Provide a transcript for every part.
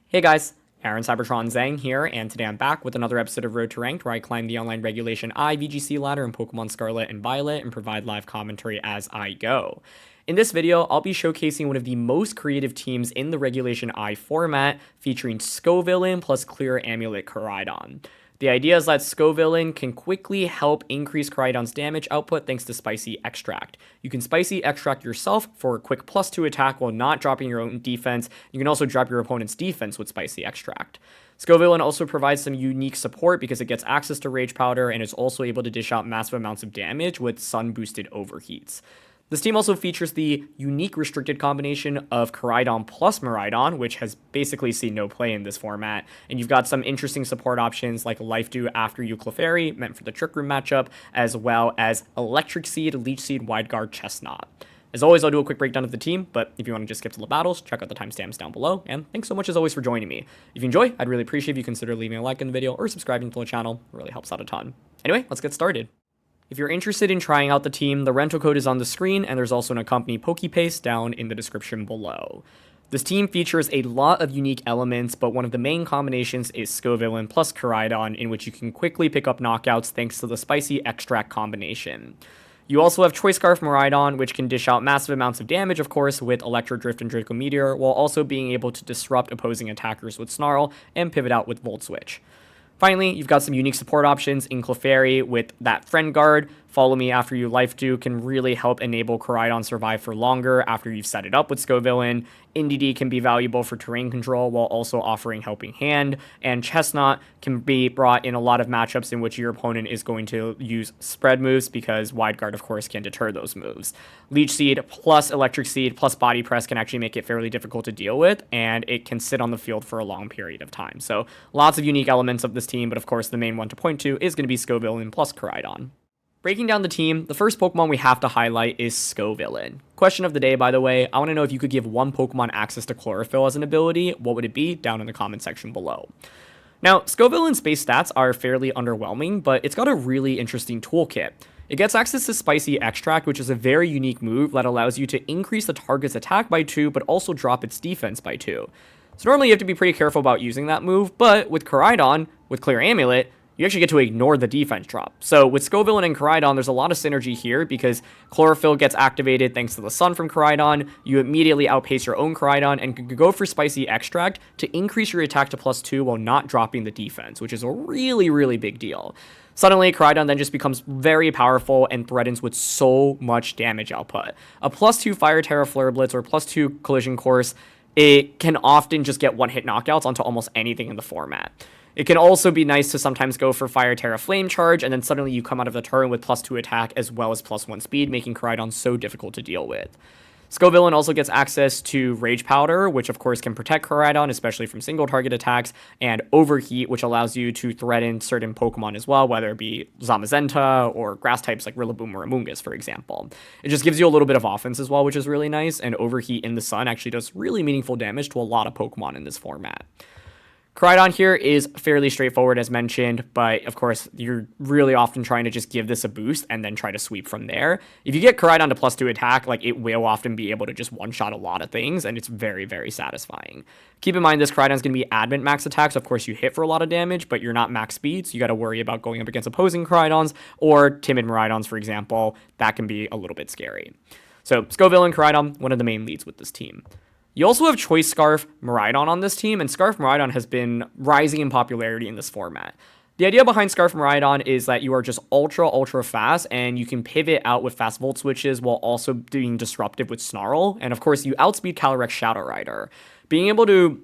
Hey guys, CybertronVGC here, and today I'm back with another episode of Road to Ranked, where I climb the online regulation I VGC ladder in Pokemon Scarlet and Violet and provide live commentary as I go. In this video, I'll be showcasing one of the most creative teams in the Regulation I format, featuring Scovillain plus Clear Amulet Koraidon. The idea is that Scovillain can quickly help increase Koraidon's damage output thanks to Spicy Extract. You can Spicy Extract yourself for a quick +2 attack while not dropping your own defense. You can also drop your opponent's defense with Spicy Extract. Scovillain also provides some unique support because it gets access to Rage Powder and is also able to dish out massive amounts of damage with Sun-boosted overheats. This team also features the unique restricted combination of Koraidon plus Miraidon, which has basically seen no play in this format, and you've got some interesting support options like Life Dew Clefairy, meant for the Trick Room matchup, as well as Electric Seed, Leech Seed, Wide Guard, Chesnaught. As always, I'll do a quick breakdown of the team, but if you want to just skip to the battles, check out the timestamps down below, and thanks so much as always for joining me. If you enjoy, I'd really appreciate if you consider leaving a like in the video or subscribing to the channel. It really helps out a ton. Anyway, let's get started. If you're interested in trying out the team, the rental code is on the screen, and there's also an accompanying PokePaste down in the description below. This team features a lot of unique elements, but one of the main combinations is Scovillain plus Koraidon, in which you can quickly pick up knockouts thanks to the Spicy Extract combination. You also have Choice Scarf Miraidon, which can dish out massive amounts of damage, of course, with Electro Drift and Draco Meteor, while also being able to disrupt opposing attackers with Snarl and pivot out with Volt Switch. Finally, you've got some unique support options in Clefairy with that Friend Guard. Follow Me After You Life Dew can really help enable Koraidon survive for longer after you've set it up with Scovillain. NDD can be valuable for terrain control while also offering Helping Hand. And Chesnaught can be brought in a lot of matchups in which your opponent is going to use spread moves because Wide Guard, of course, can deter those moves. Leech Seed plus Electric Seed plus Body Press can actually make it fairly difficult to deal with, and it can sit on the field for a long period of time. So lots of unique elements of this team, but of course the main one to point to is going to be Scovillain plus Koraidon. Breaking down the team, the first Pokemon we have to highlight is Scovillain. Question of the day, by the way, I want to know if you could give one Pokemon access to Chlorophyll as an ability, what would it be? Down in the comment section below. Now, Scovillain's base stats are fairly underwhelming, but it's got a really interesting toolkit. It gets access to Spicy Extract, which is a very unique move that allows you to increase the target's attack by 2, but also drop its defense by 2. So normally you have to be pretty careful about using that move, but with Koraidon, with Clear Amulet, you actually get to ignore the defense drop. So with Scovillain and Koraidon, there's a lot of synergy here because Chlorophyll gets activated thanks to the Sun from Koraidon. You immediately outpace your own Koraidon and can go for Spicy Extract to increase your attack to +2 while not dropping the defense, which is a really, really big deal. Suddenly, Koraidon then just becomes very powerful and threatens with so much damage output. A +2 Fire Terra Flare Blitz or +2 Collision Course, it can often just get one-hit knockouts onto almost anything in the format. It can also be nice to sometimes go for Fire Terra Flame Charge, and then suddenly you come out of the turn with +2 attack as well as +1 speed, making Koraidon so difficult to deal with. Scovillain also gets access to Rage Powder, which of course can protect Koraidon, especially from single target attacks, and Overheat, which allows you to threaten certain Pokemon as well, whether it be Zamazenta or grass types like Rillaboom or Amoonguss, for example. It just gives you a little bit of offense as well, which is really nice, and Overheat in the Sun actually does really meaningful damage to a lot of Pokemon in this format. Koraidon here is fairly straightforward as mentioned, but of course you're really often trying to just give this a boost and then try to sweep from there. If you get Koraidon to +2 attack, like it will often be able to just one-shot a lot of things, and it's very, very satisfying. Keep in mind this Koraidon's going to be Advent max attacks. Of course you hit for a lot of damage, but you're not max speed, so you got to worry about going up against opposing Koraidons or timid Miraidons, for example. That can be a little bit scary. So Scovillain, Koraidon, one of the main leads with this team. You also have Choice Scarf Miraidon on this team, and Scarf Miraidon has been rising in popularity in this format. The idea behind Scarf Miraidon is that you are just ultra fast, and you can pivot out with fast Volt Switches while also being disruptive with Snarl, and of course you outspeed Calyrex Shadow Rider. Being able to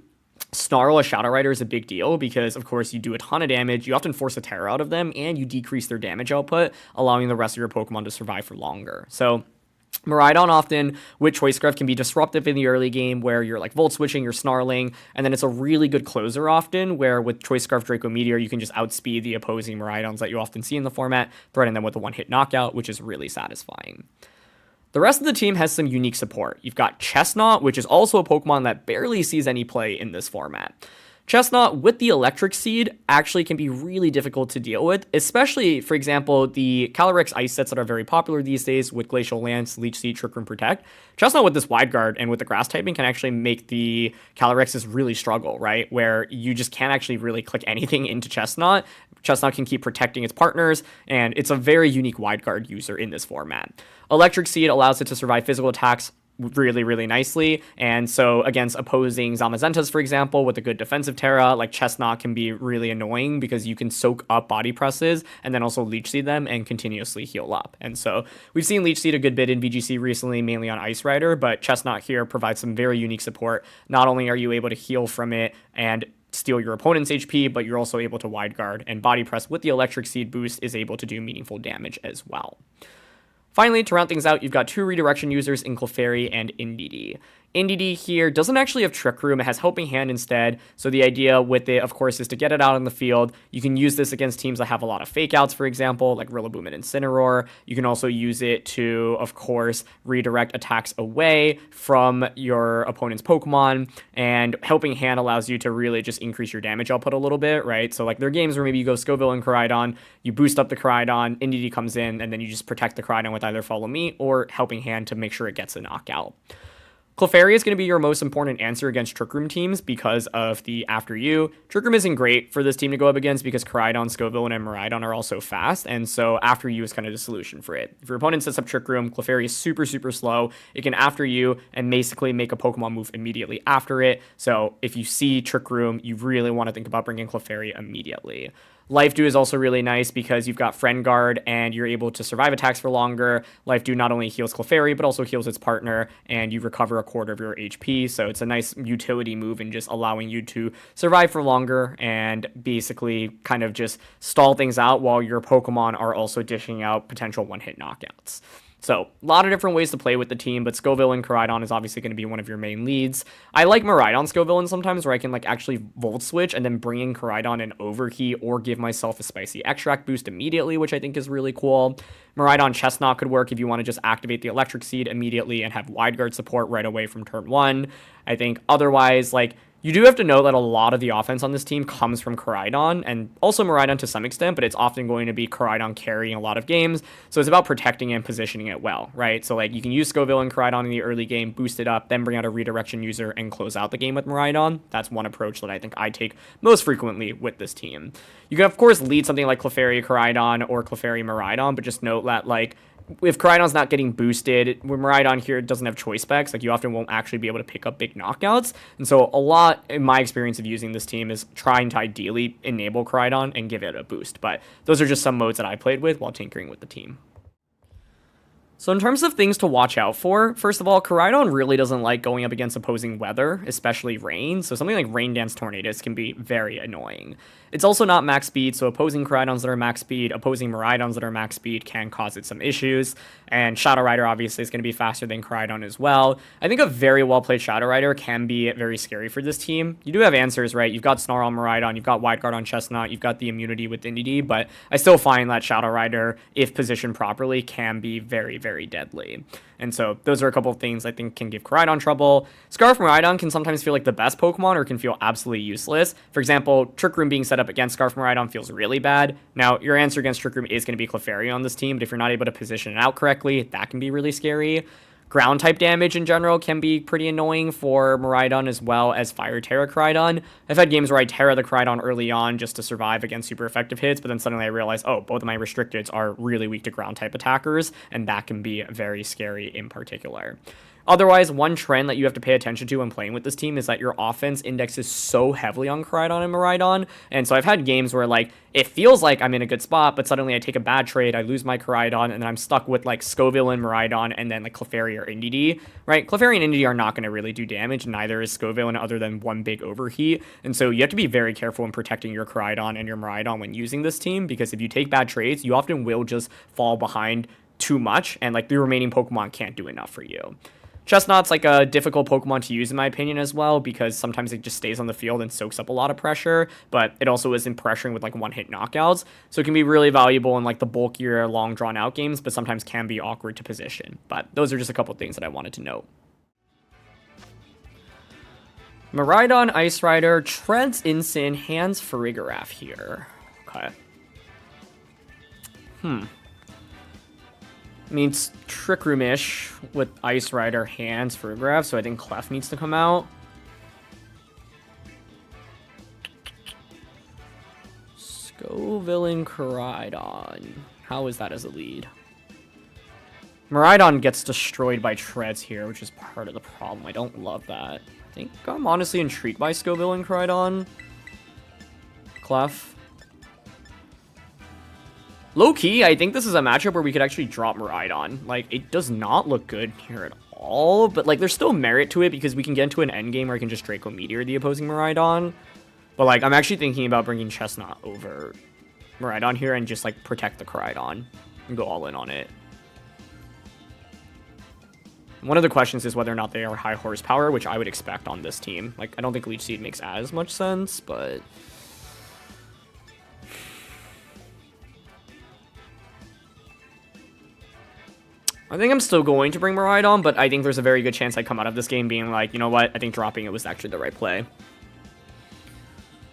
Snarl a Shadow Rider is a big deal because, of course, you do a ton of damage, you often force a Terror out of them, and you decrease their damage output, allowing the rest of your Pokemon to survive for longer. So Miraidon often with Choice Scarf can be disruptive in the early game where you're like Volt Switching, you're Snarling, and then it's a really good closer often where with Choice Scarf Draco Meteor you can just outspeed the opposing Miraidons that you often see in the format, threaten them with a one-hit knockout, which is really satisfying. The rest of the team has some unique support. You've got Chesnaught, which is also a Pokemon that barely sees any play in this format. Chesnaught with the Electric Seed actually can be really difficult to deal with, especially, for example, the Calyrex ice sets that are very popular these days with Glacial Lance, Leech Seed, Trick Room, Protect. Chesnaught with this Wide Guard and with the Grass typing can actually make the Calyrexes really struggle, right? Where you just can't actually really click anything into Chesnaught. Chesnaught can keep protecting its partners, and it's a very unique Wide Guard user in this format. Electric Seed allows it to survive physical attacks really, really nicely. And so against opposing Zamazentas, for example, with a good defensive Terra, like Chesnaught can be really annoying because you can soak up body presses and then also Leech Seed them and continuously heal up. And so we've seen Leech Seed a good bit in VGC recently, mainly on Ice Rider, but Chesnaught here provides some very unique support. Not only are you able to heal from it and steal your opponent's HP, but you're also able to wide guard, and body press with the Electric Seed boost is able to do meaningful damage as well. Finally, to round things out, you've got two redirection users in Clefairy and Indeedee. Indeedee here doesn't actually have Trick Room, it has Helping Hand instead, so the idea with it, of course, is to get it out on the field. You can use this against teams that have a lot of fake outs, for example, like Rillaboom and Incineroar. You can also use it to, of course, redirect attacks away from your opponent's Pokemon, and Helping Hand allows you to really just increase your damage output a little bit, right? So like there are games where maybe you go Scovillain, Koraidon, you boost up the Koraidon, Indeedee comes in, and then you just protect the Koraidon with either Follow Me or Helping Hand to make sure it gets a knockout. Clefairy is going to be your most important answer against Trick Room teams because of the After You. Trick Room isn't great for this team to go up against because Koraidon, Scovillain, and Miraidon are also fast, and so After You is kind of the solution for it. If your opponent sets up Trick Room, Clefairy is super, super slow. It can After You and basically make a Pokemon move immediately after it, so if you see Trick Room, you really want to think about bringing Clefairy immediately. Life Dew is also really nice because you've got Friend Guard and you're able to survive attacks for longer. Life Dew not only heals Clefairy, but also heals its partner, and you recover a quarter of your HP. So it's a nice utility move in just allowing you to survive for longer and basically kind of just stall things out while your Pokemon are also dishing out potential one-hit knockouts. So, a lot of different ways to play with the team, but Scovillain Koraidon is obviously going to be one of your main leads. I like Miraidon Scovillain sometimes, where I can like actually Volt Switch and then bring in Koraidon and Overheat, or give myself a Spicy Extract boost immediately, which I think is really cool. Miraidon Chesnaught could work if you want to just activate the Electric Seed immediately and have Wide Guard support right away from turn 1. I think otherwise, like, you do have to know that a lot of the offense on this team comes from Koraidon, and also Miraidon to some extent, but it's often going to be Koraidon carrying a lot of games, so it's about protecting and positioning it well, right? So like you can use Scovillain and Koraidon in the early game, boost it up, then bring out a redirection user and close out the game with Miraidon. That's one approach that I think I take most frequently with this team. You can of course lead something like Clefairy Koraidon or Clefairy Miraidon, but just note that like if Koraidon's not getting boosted, when Miraidon here doesn't have choice specs, like you often won't actually be able to pick up big knockouts. And so a lot, in my experience of using this team, is trying to ideally enable Koraidon and give it a boost. But those are just some modes that I played with while tinkering with the team. So in terms of things to watch out for, first of all, Koraidon really doesn't like going up against opposing weather, especially rain, so something like Rain Dance Tornadoes can be very annoying. It's also not max speed, so opposing Koraidons that are max speed, opposing Miraidons that are max speed can cause it some issues, and Shadow Rider obviously is going to be faster than Koraidon as well. I think a very well-played Shadow Rider can be very scary for this team. You do have answers, right? You've got Snarl on Miraidon, you've got Wide Guard on Chesnaught, you've got the immunity with Indeedee, but I still find that Shadow Rider, if positioned properly, can be very, very deadly. And so those are a couple of things I think can give Koraidon trouble. Scarf Miraidon can sometimes feel like the best Pokemon or can feel absolutely useless. For example, Trick Room being set up against Scarf Miraidon feels really bad. Now, your answer against Trick Room is going to be Clefairy on this team, but if you're not able to position it out correctly, that can be really scary. Ground type damage in general can be pretty annoying for Miraidon as well as Fire Terra Koraidon. I've had games where I Terra the Koraidon early on just to survive against super effective hits, but then suddenly I realize, oh, both of my restricteds are really weak to ground type attackers, and that can be very scary in particular. Otherwise, one trend that you have to pay attention to when playing with this team is that your offense indexes so heavily on Koraidon and Miraidon, and so I've had games where, like, it feels like I'm in a good spot, but suddenly I take a bad trade, I lose my Koraidon, and then I'm stuck with, like, Scovillain, Miraidon, and then, like, Clefairy or Indeedee, right? Clefairy and Indeedee are not going to really do damage, neither is Scovillain other than one big overheat, and so you have to be very careful in protecting your Koraidon and your Miraidon when using this team, because if you take bad trades, you often will just fall behind too much, and, like, the remaining Pokemon can't do enough for you. Chesnaught's like a difficult Pokemon to use in my opinion as well, because sometimes it just stays on the field and soaks up a lot of pressure, but it also isn't pressuring with like one-hit knockouts, so it can be really valuable in like the bulkier, long drawn-out games, but sometimes can be awkward to position. But those are just a couple things that I wanted to note. Miraidon, Ice Rider, Treads Ensign, hands Farigiraf here. Okay. I mean, it's Trick Room-ish with Ice Rider, hands Farigiraf, so I think Clef needs to come out. Scovillain Koraidon. How is that as a lead? Miraidon gets destroyed by Treads here, which is part of the problem. I don't love that. I think I'm honestly intrigued by Scovillain Koraidon. Clef. Low-key, I think this is a matchup where we could actually drop Miraidon. Like, it does not look good here at all, but, like, there's still merit to it because we can get into an endgame where I can just Draco Meteor the opposing Miraidon. But, like, I'm actually thinking about bringing Chesnaught over Miraidon here and just, like, protect the Koraidon and go all in on it. One of the questions is whether or not they are high horsepower, which I would expect on this team. Like, I don't think Leech Seed makes as much sense, but... I think I'm still going to bring Miraidon, but I think there's a very good chance I come out of this game being like, you know what, I think dropping it was actually the right play.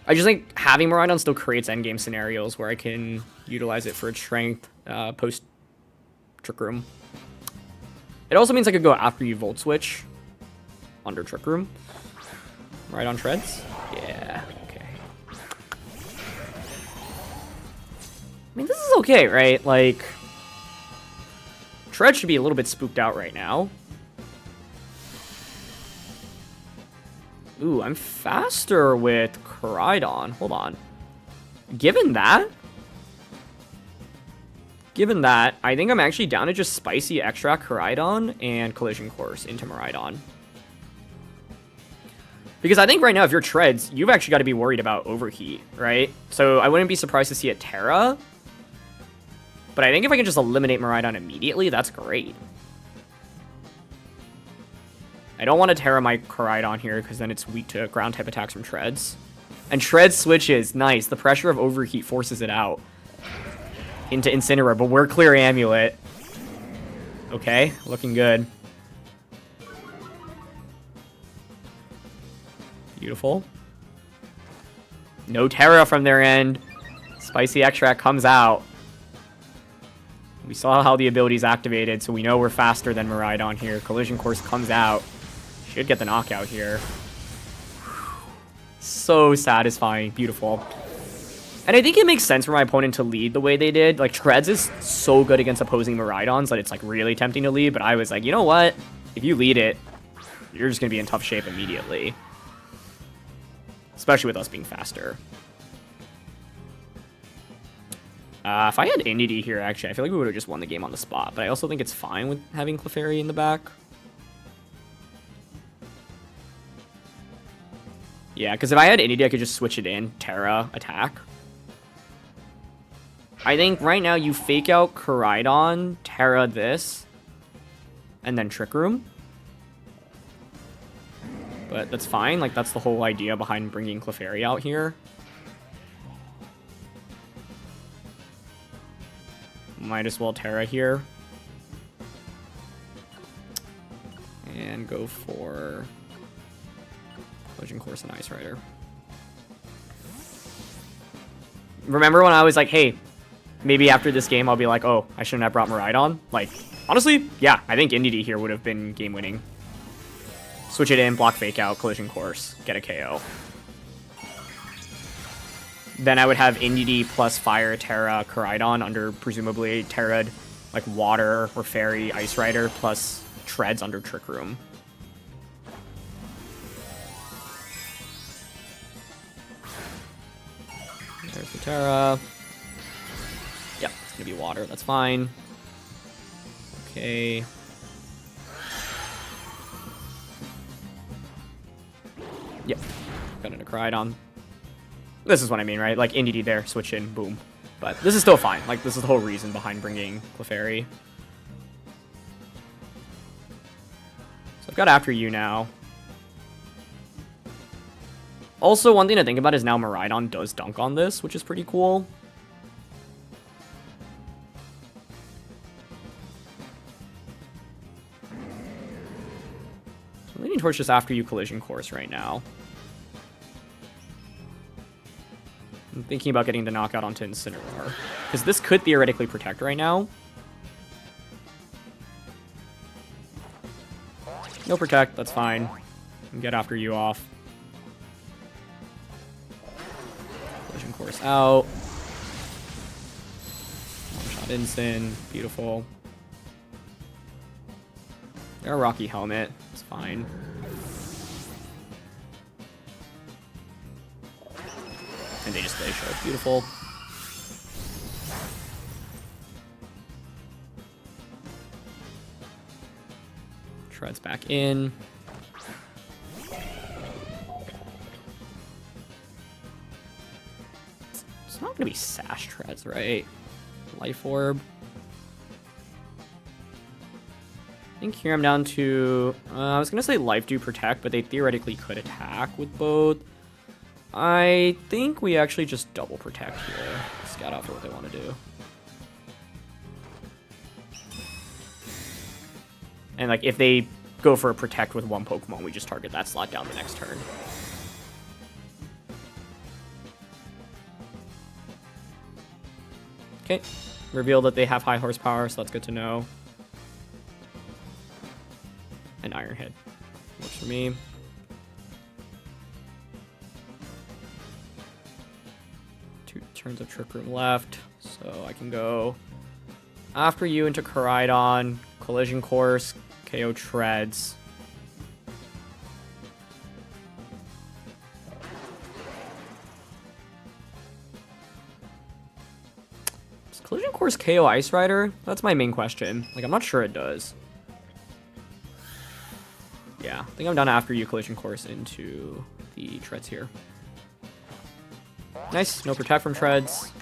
I just think having Miraidon still creates endgame scenarios where I can utilize it for its strength post Trick Room. It also means I could go after you Volt Switch under Trick Room. Miraidon Treads. Yeah, okay. I mean, this is okay, right? Like, Tread should be a little bit spooked out right now. Ooh, I'm faster with Koraidon. Hold on. Given that, I think I'm actually down to just Spicy Extract Koraidon and Collision Course into Miraidon. Because I think right now, if you're Treads, you've actually got to be worried about Overheat, right? So I wouldn't be surprised to see a Terra. But I think if I can just eliminate Miraidon immediately, that's great. I don't want to Terra my Koraidon here, because then it's weak to ground type attacks from Treads. And Treads switches. Nice. The pressure of Overheat forces it out into Incineroar, but we're Clear Amulet. Okay, looking good. Beautiful. No Terra from their end. Spicy Extract comes out. We saw how the ability's activated, so we know we're faster than Miraidon here. Collision Course comes out. Should get the knockout here. So satisfying. Beautiful. And I think it makes sense for my opponent to lead the way they did. Like, Treads is so good against opposing Miraidons that it's, like, really tempting to lead. But I was like, you know what? If you lead it, you're just going to be in tough shape immediately. Especially with us being faster. If I had Indie here, actually, I feel like we would have just won the game on the spot. But I also think it's fine with having Clefairy in the back. Yeah, because if I had Indie, I could just switch it in. Terra, attack. I think right now you fake out Koraidon, Terra this, and then Trick Room. But that's fine. Like, that's the whole idea behind bringing Clefairy out here. Might as well Terra here. And go for Collision Course and Ice Rider. Remember when I was like, hey, maybe after this game I'll be like, oh, I shouldn't have brought Miraidon? Like, honestly, yeah, I think Indie here would have been game winning. Switch it in, block fake out, Collision Course, get a KO. Then I would have Indie plus Fire, Terra, Koraidon under presumably Terra, like Water or Fairy, Ice Rider, plus Treads under Trick Room. There's the Terra. Yep, it's gonna be Water, that's fine. Okay. Yep, got it a Koraidon. This is what I mean, right? Like, Indie there, switch in, boom. But this is still fine. Like, this is the whole reason behind bringing Clefairy. So I've got after you now. Also, one thing to think about is now Miraidon does dunk on this, which is pretty cool. So I'm leaning towards just after you Collision Course right now. I'm thinking about getting the knockout onto Incineroar, because this could theoretically protect right now. No protect, that's fine. Get after you off. Collision Course out. One-shot Incin, beautiful. They're a Rocky Helmet, it's fine. And they just Glacial, beautiful. Treads back in. It's not gonna be Sash Treads, right? Life Orb. I think here I'm down to, I was gonna say Life Dew Protect, but they theoretically could attack with both. I think we actually just double protect here. Scout out for what they want to do. And like if they go for a protect with one Pokemon, we just target that slot down the next turn. Okay, reveal that they have high horsepower, so that's good to know. An Iron Head works for me. Turns of Trick Room left, so I can go after you into Koraidon, Collision Course, KO Treads. Does Collision Course KO Ice Rider? That's my main question. Like, I'm not sure it does. Yeah, I think I'm done after you Collision Course into the Treads here. Nice, no protect from Treads.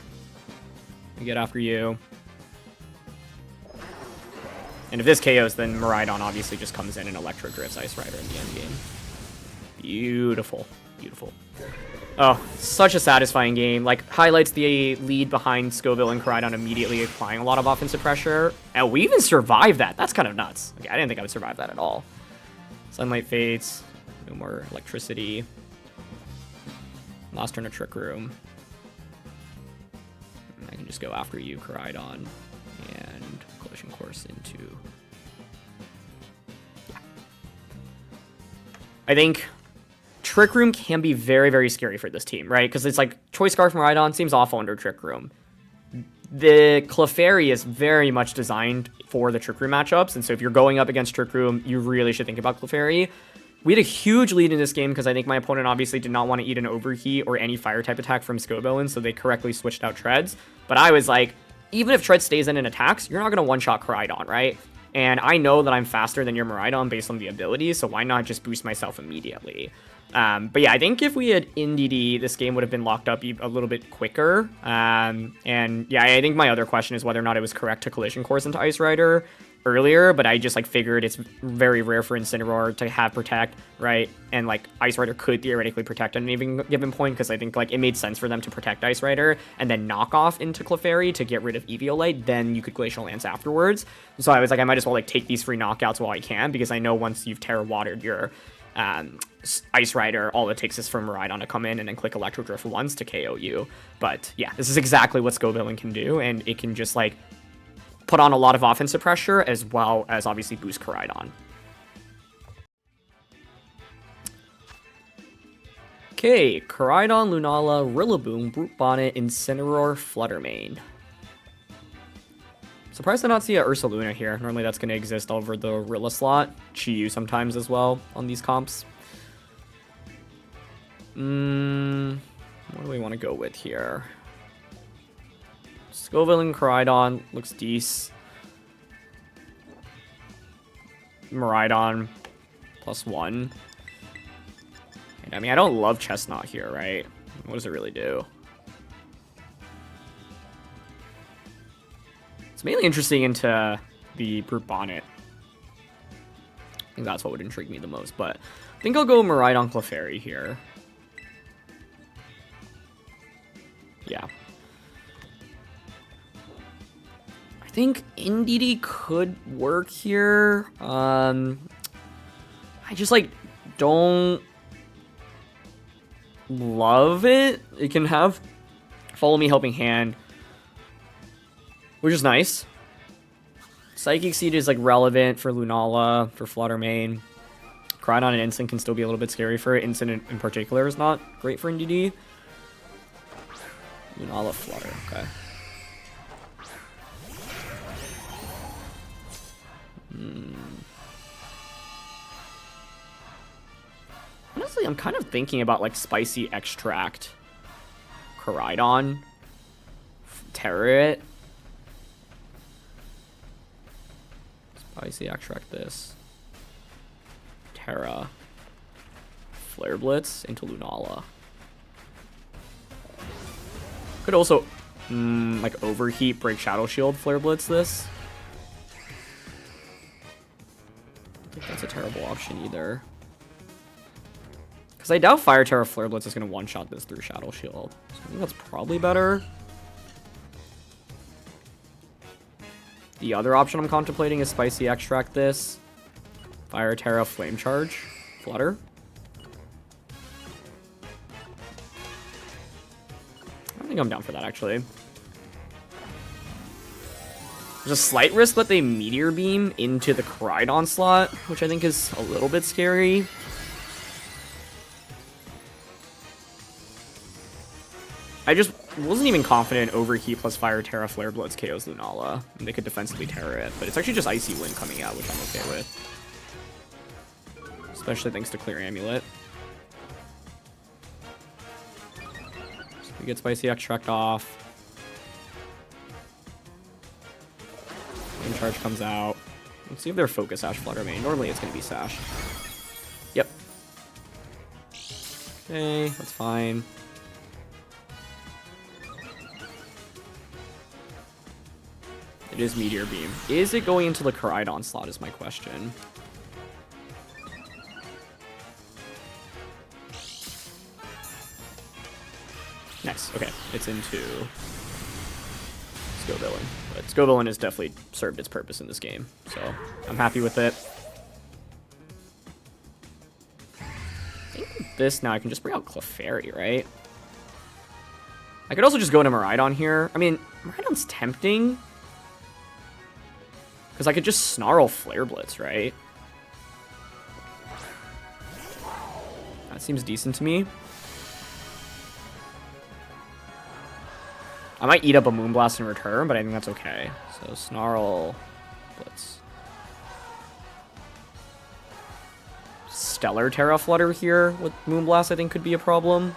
We get after you. And if this KOs, then Miraidon obviously just comes in and Electro Drifts Ice Rider in the end game. Beautiful, beautiful. Oh, such a satisfying game. Like, highlights the lead behind Scovillain and Koraidon immediately applying a lot of offensive pressure. And we even survived that. That's kind of nuts. Okay, I didn't think I would survive that at all. Sunlight fades. No more electricity. Last turn of Trick Room. I can just go after you, Koraidon, and Collision Course into... Yeah. I think Trick Room can be very, very scary for this team, right? Because it's like, Choice Scarf Miraidon seems awful under Trick Room. The Clefairy is very much designed for the Trick Room matchups, and so if you're going up against Trick Room, you really should think about Clefairy. We had a huge lead in this game because I think my opponent obviously did not want to eat an Overheat or any Fire-type attack from Scovillain, so they correctly switched out Treads. But I was like, even if Treads stays in and attacks, you're not going to one-shot Koraidon, right? And I know that I'm faster than your Miraidon based on the ability, so why not just boost myself immediately? But yeah, I think if we had NDD, this game would have been locked up a little bit quicker. And yeah, I think my other question is whether or not it was correct to Collision Course into Ice Rider earlier, but I just like figured it's very rare for Incineroar to have Protect, right? And like Ice Rider could theoretically protect at any given point, because I think like it made sense for them to protect Ice Rider and then knock off into Clefairy to get rid of Eviolite, then you could Glacial Lance afterwards. So I was like, I might as well like take these free knockouts while I can, because I know once you've Terra Watered your Ice Rider, all it takes is for Miraidon to come in and then click Electro Drift once to KO you. But yeah, this is exactly what Scovillain can do, and it can just like put on a lot of offensive pressure as well as obviously boost Koraidon. Okay, Koraidon, Lunala, Rillaboom, Brute Bonnet, Incineroar, Fluttermane. Surprised to not see a Ursaluna here. Normally that's going to exist over the Rilla slot. Chi-Yu sometimes as well on these comps. What do we want to go with here? Scovillain, Koraidon looks decent. Miraidon +1. And I mean, I don't love Chesnaught here, right? What does it really do? It's mainly interesting into the Brute Bonnet. I think that's what would intrigue me the most, but I think I'll go Miraidon Clefairy here. Yeah. I think NDD could work here. I just like don't love it. It can have Follow Me, Helping Hand, which is nice. Psychic Seed is like relevant for Lunala, for Flutter Main. Koraidon and Instant can still be a little bit scary for it. Instant in particular is not great for NDD. Lunala, Flutter, okay. Honestly, I'm kind of thinking about like Spicy Extract Koraidon. Terror it. Spicy Extract this. Terra. Flare Blitz into Lunala. Could also like Overheat, Break Shadow Shield, Flare Blitz this. I don't think that's a terrible option either. Because I doubt Fire Terra Flare Blitz is going to one-shot this through Shadow Shield. So I think that's probably better. The other option I'm contemplating is Spicy Extract this. Fire Terra Flame Charge. Flutter. I don't think I'm down for that, actually. There's a slight risk that they Meteor Beam into the Koraidon slot, which I think is a little bit scary. I just wasn't even confident Overheat plus Fire Terra Flare Blitz KOs Lunala. And they could defensively Terra it, but it's actually just Icy Wind coming out, which I'm okay with. Especially thanks to Clear Amulet. So we get Spicy Extract off. Flame Charge comes out. Let's see if they're Focus Sash Flutter Main. Normally it's going to be Sash. Yep. Okay, that's fine. It is Meteor Beam. Is it going into the Koraidon slot is my question. Nice. Okay. It's into Scovillain. But Scovillain has definitely served its purpose in this game. So I'm happy with it. I think with this now I can just bring out Clefairy, right? I could also just go into Miraidon here. I mean, Miraidon's tempting. Because I could just Snarl Flare Blitz, right? That seems decent to me. I might eat up a Moonblast in return, but I think that's okay. So Snarl Blitz. Stellar Terra Flutter here with Moonblast I think could be a problem.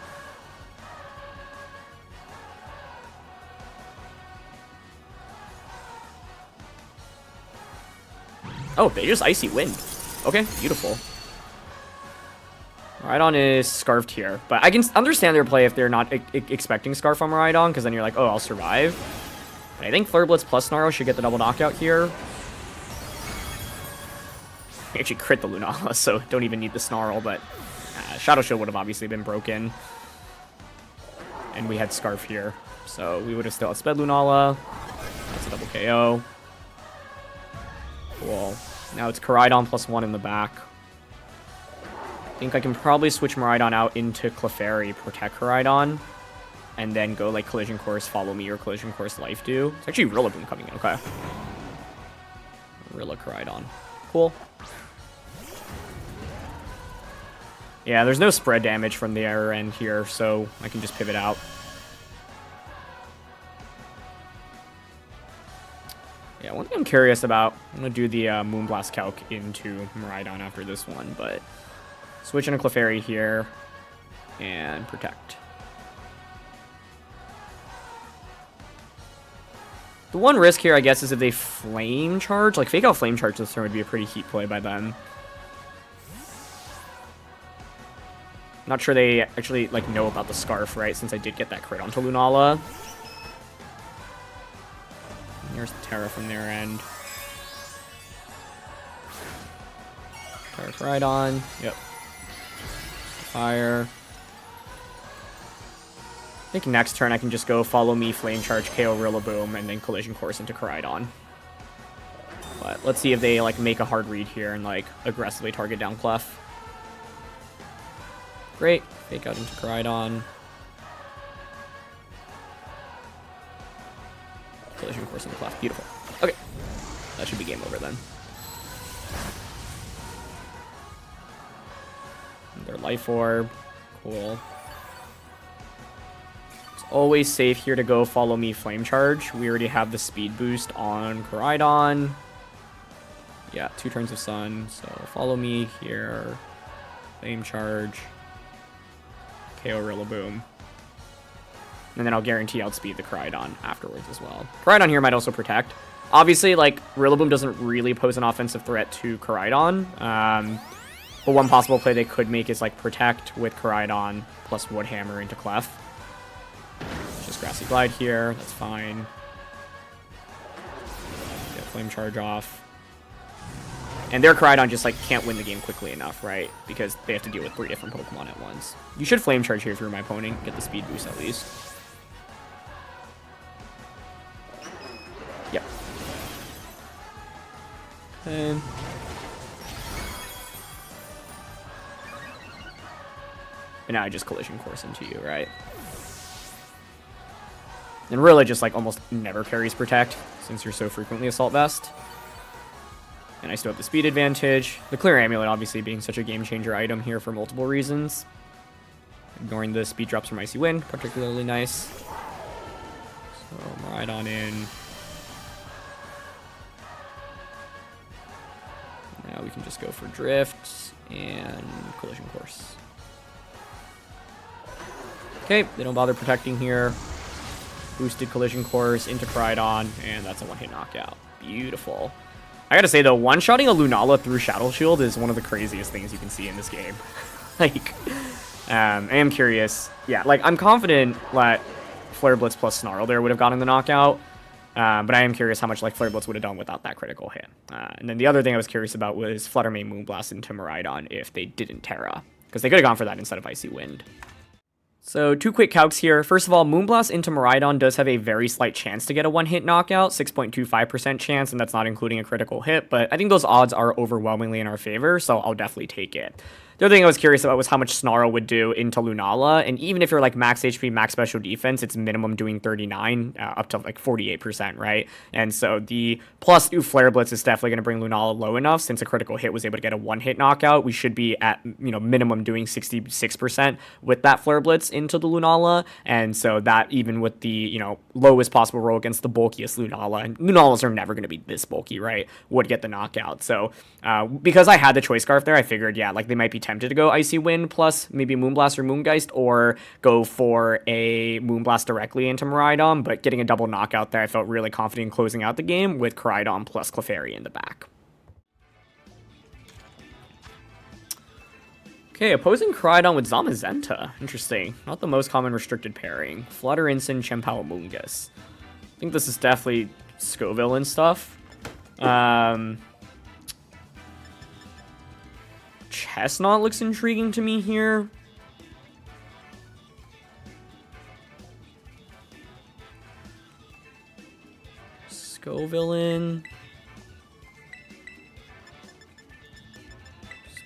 Oh, they just Icy Wind. Okay, beautiful. Miraidon is Scarfed here, but I can understand their play if they're not expecting Scarf on Miraidon, because then you're like, oh, I'll survive. But I think Flare Blitz plus Snarl should get the double knockout here. I actually crit the Lunala, so don't even need the Snarl, but Shadow Shield would have obviously been broken. And we had Scarf here, so we would have still outsped Lunala. That's a double KO. Cool. Now it's Koraidon plus 1 in the back. I think I can probably switch Miraidon out into Clefairy, protect Koraidon, and then go like Collision Course, Follow Me, or Collision Course Life Dew. It's actually Rillaboom coming in, okay. Rilla Koraidon. Cool. Yeah, there's no spread damage from the error end here, so I can just pivot out. Yeah, one thing I'm curious about, I'm going to do the Moonblast calc into Miraidon after this one, but switch into Clefairy here and protect. The one risk here, I guess, is if they Flame Charge. Like, Fake Out Flame Charge this turn would be a pretty heat play by them. Not sure they actually, like, know about the Scarf, right? Since I did get that crit onto Lunala. There's Terra from their end. Terra Koraidon. Yep. Fire. I think next turn I can just go Follow Me, Flame Charge, KO Rillaboom, and then Collision Course into Koraidon. But let's see if they like make a hard read here and like aggressively target down Clef. Great. Fake out into Koraidon. Collision Course in the clef. Beautiful. Okay. That should be game over then. Their Life Orb. Cool. It's always safe here to go Follow Me Flame Charge. We already have the speed boost on Koraidon. Yeah, 2 turns of Sun. So Follow Me here. Flame Charge. KO Rillaboom. And then I'll guarantee outspeed the Koraidon afterwards as well. Koraidon here might also protect. Obviously, like, Rillaboom doesn't really pose an offensive threat to Koraidon. But one possible play they could make is, like, protect with Koraidon plus Wood Hammer into Clef. Just Grassy Glide here. That's fine. Get Flame Charge off. And their Koraidon just, like, can't win the game quickly enough, right? Because they have to deal with 3 different Pokemon at once. You should Flame Charge here if you're my opponent. Get the speed boost at least. Yep. And now I just Collision Course into you, right? And really just, like, almost never carries Protect, since you're so frequently Assault Vest. And I still have the speed advantage. The Clear Amulet obviously being such a game-changer item here for multiple reasons. Ignoring the speed drops from Icy Wind, particularly nice. So, Miraidon in. Now we can just go for Drift and Collision Course. Okay, they don't bother protecting here. Boosted Collision Course into Koraidon, and that's a one-hit knockout. Beautiful. I gotta say, though, one-shotting a Lunala through Shadow Shield is one of the craziest things you can see in this game. Like, I am curious. Yeah, like, I'm confident that Flare Blitz plus Snarl there would have gotten the knockout, but I am curious how much, like, Flare Blitz would have done without that critical hit. And then the other thing I was curious about was Flutter Mane Moonblast into Miraidon if they didn't Terra, because they could have gone for that instead of Icy Wind. So 2 quick calcs here. First of all, Moonblast into Miraidon does have a very slight chance to get a one-hit knockout, 6.25% chance, and that's not including a critical hit, but I think those odds are overwhelmingly in our favor, so I'll definitely take it. The other thing I was curious about was how much Snarl would do into Lunala, and even if you're like max HP, max special defense, it's minimum doing 39, up to like 48%, right? And so the plus 2 Flare Blitz is definitely going to bring Lunala low enough. Since a critical hit was able to get a one-hit knockout, we should be at, you know, minimum doing 66% with that Flare Blitz into the Lunala, and so that even with the, you know, lowest possible roll against the bulkiest Lunala, and Lunalas are never going to be this bulky, right, would get the knockout. So because I had the Choice Scarf there, I figured, yeah, like they might be tempted to go Icy Wind plus maybe Moonblast or Moongeist, or go for a Moonblast directly into Miraidon, but getting a double knockout there, I felt really confident in closing out the game with Koraidon plus Clefairy in the back. Okay, opposing Koraidon with Zamazenta. Interesting. Not the most common restricted pairing. Flutter Ensign, Chempao, Moongus. I think this is definitely Scovillain stuff. Chesnaught looks intriguing to me here. Scovillain,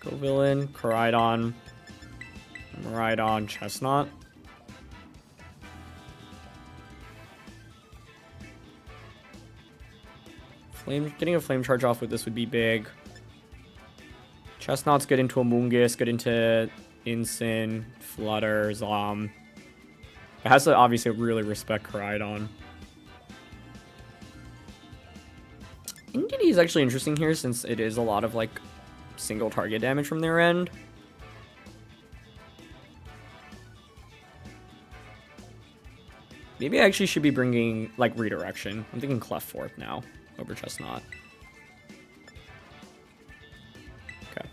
Koraidon, Miraidon, Chesnaught. Getting a Flame Charge off with this would be big. Chesnaught's good into a Moongus, good into Ensign, Flutter, Zom. It has to obviously really respect Koraidon. Indeedee is actually interesting here since it is a lot of like single target damage from their end. Maybe I actually should be bringing like Redirection. I'm thinking Clef Forth now over Chesnaught. Okay.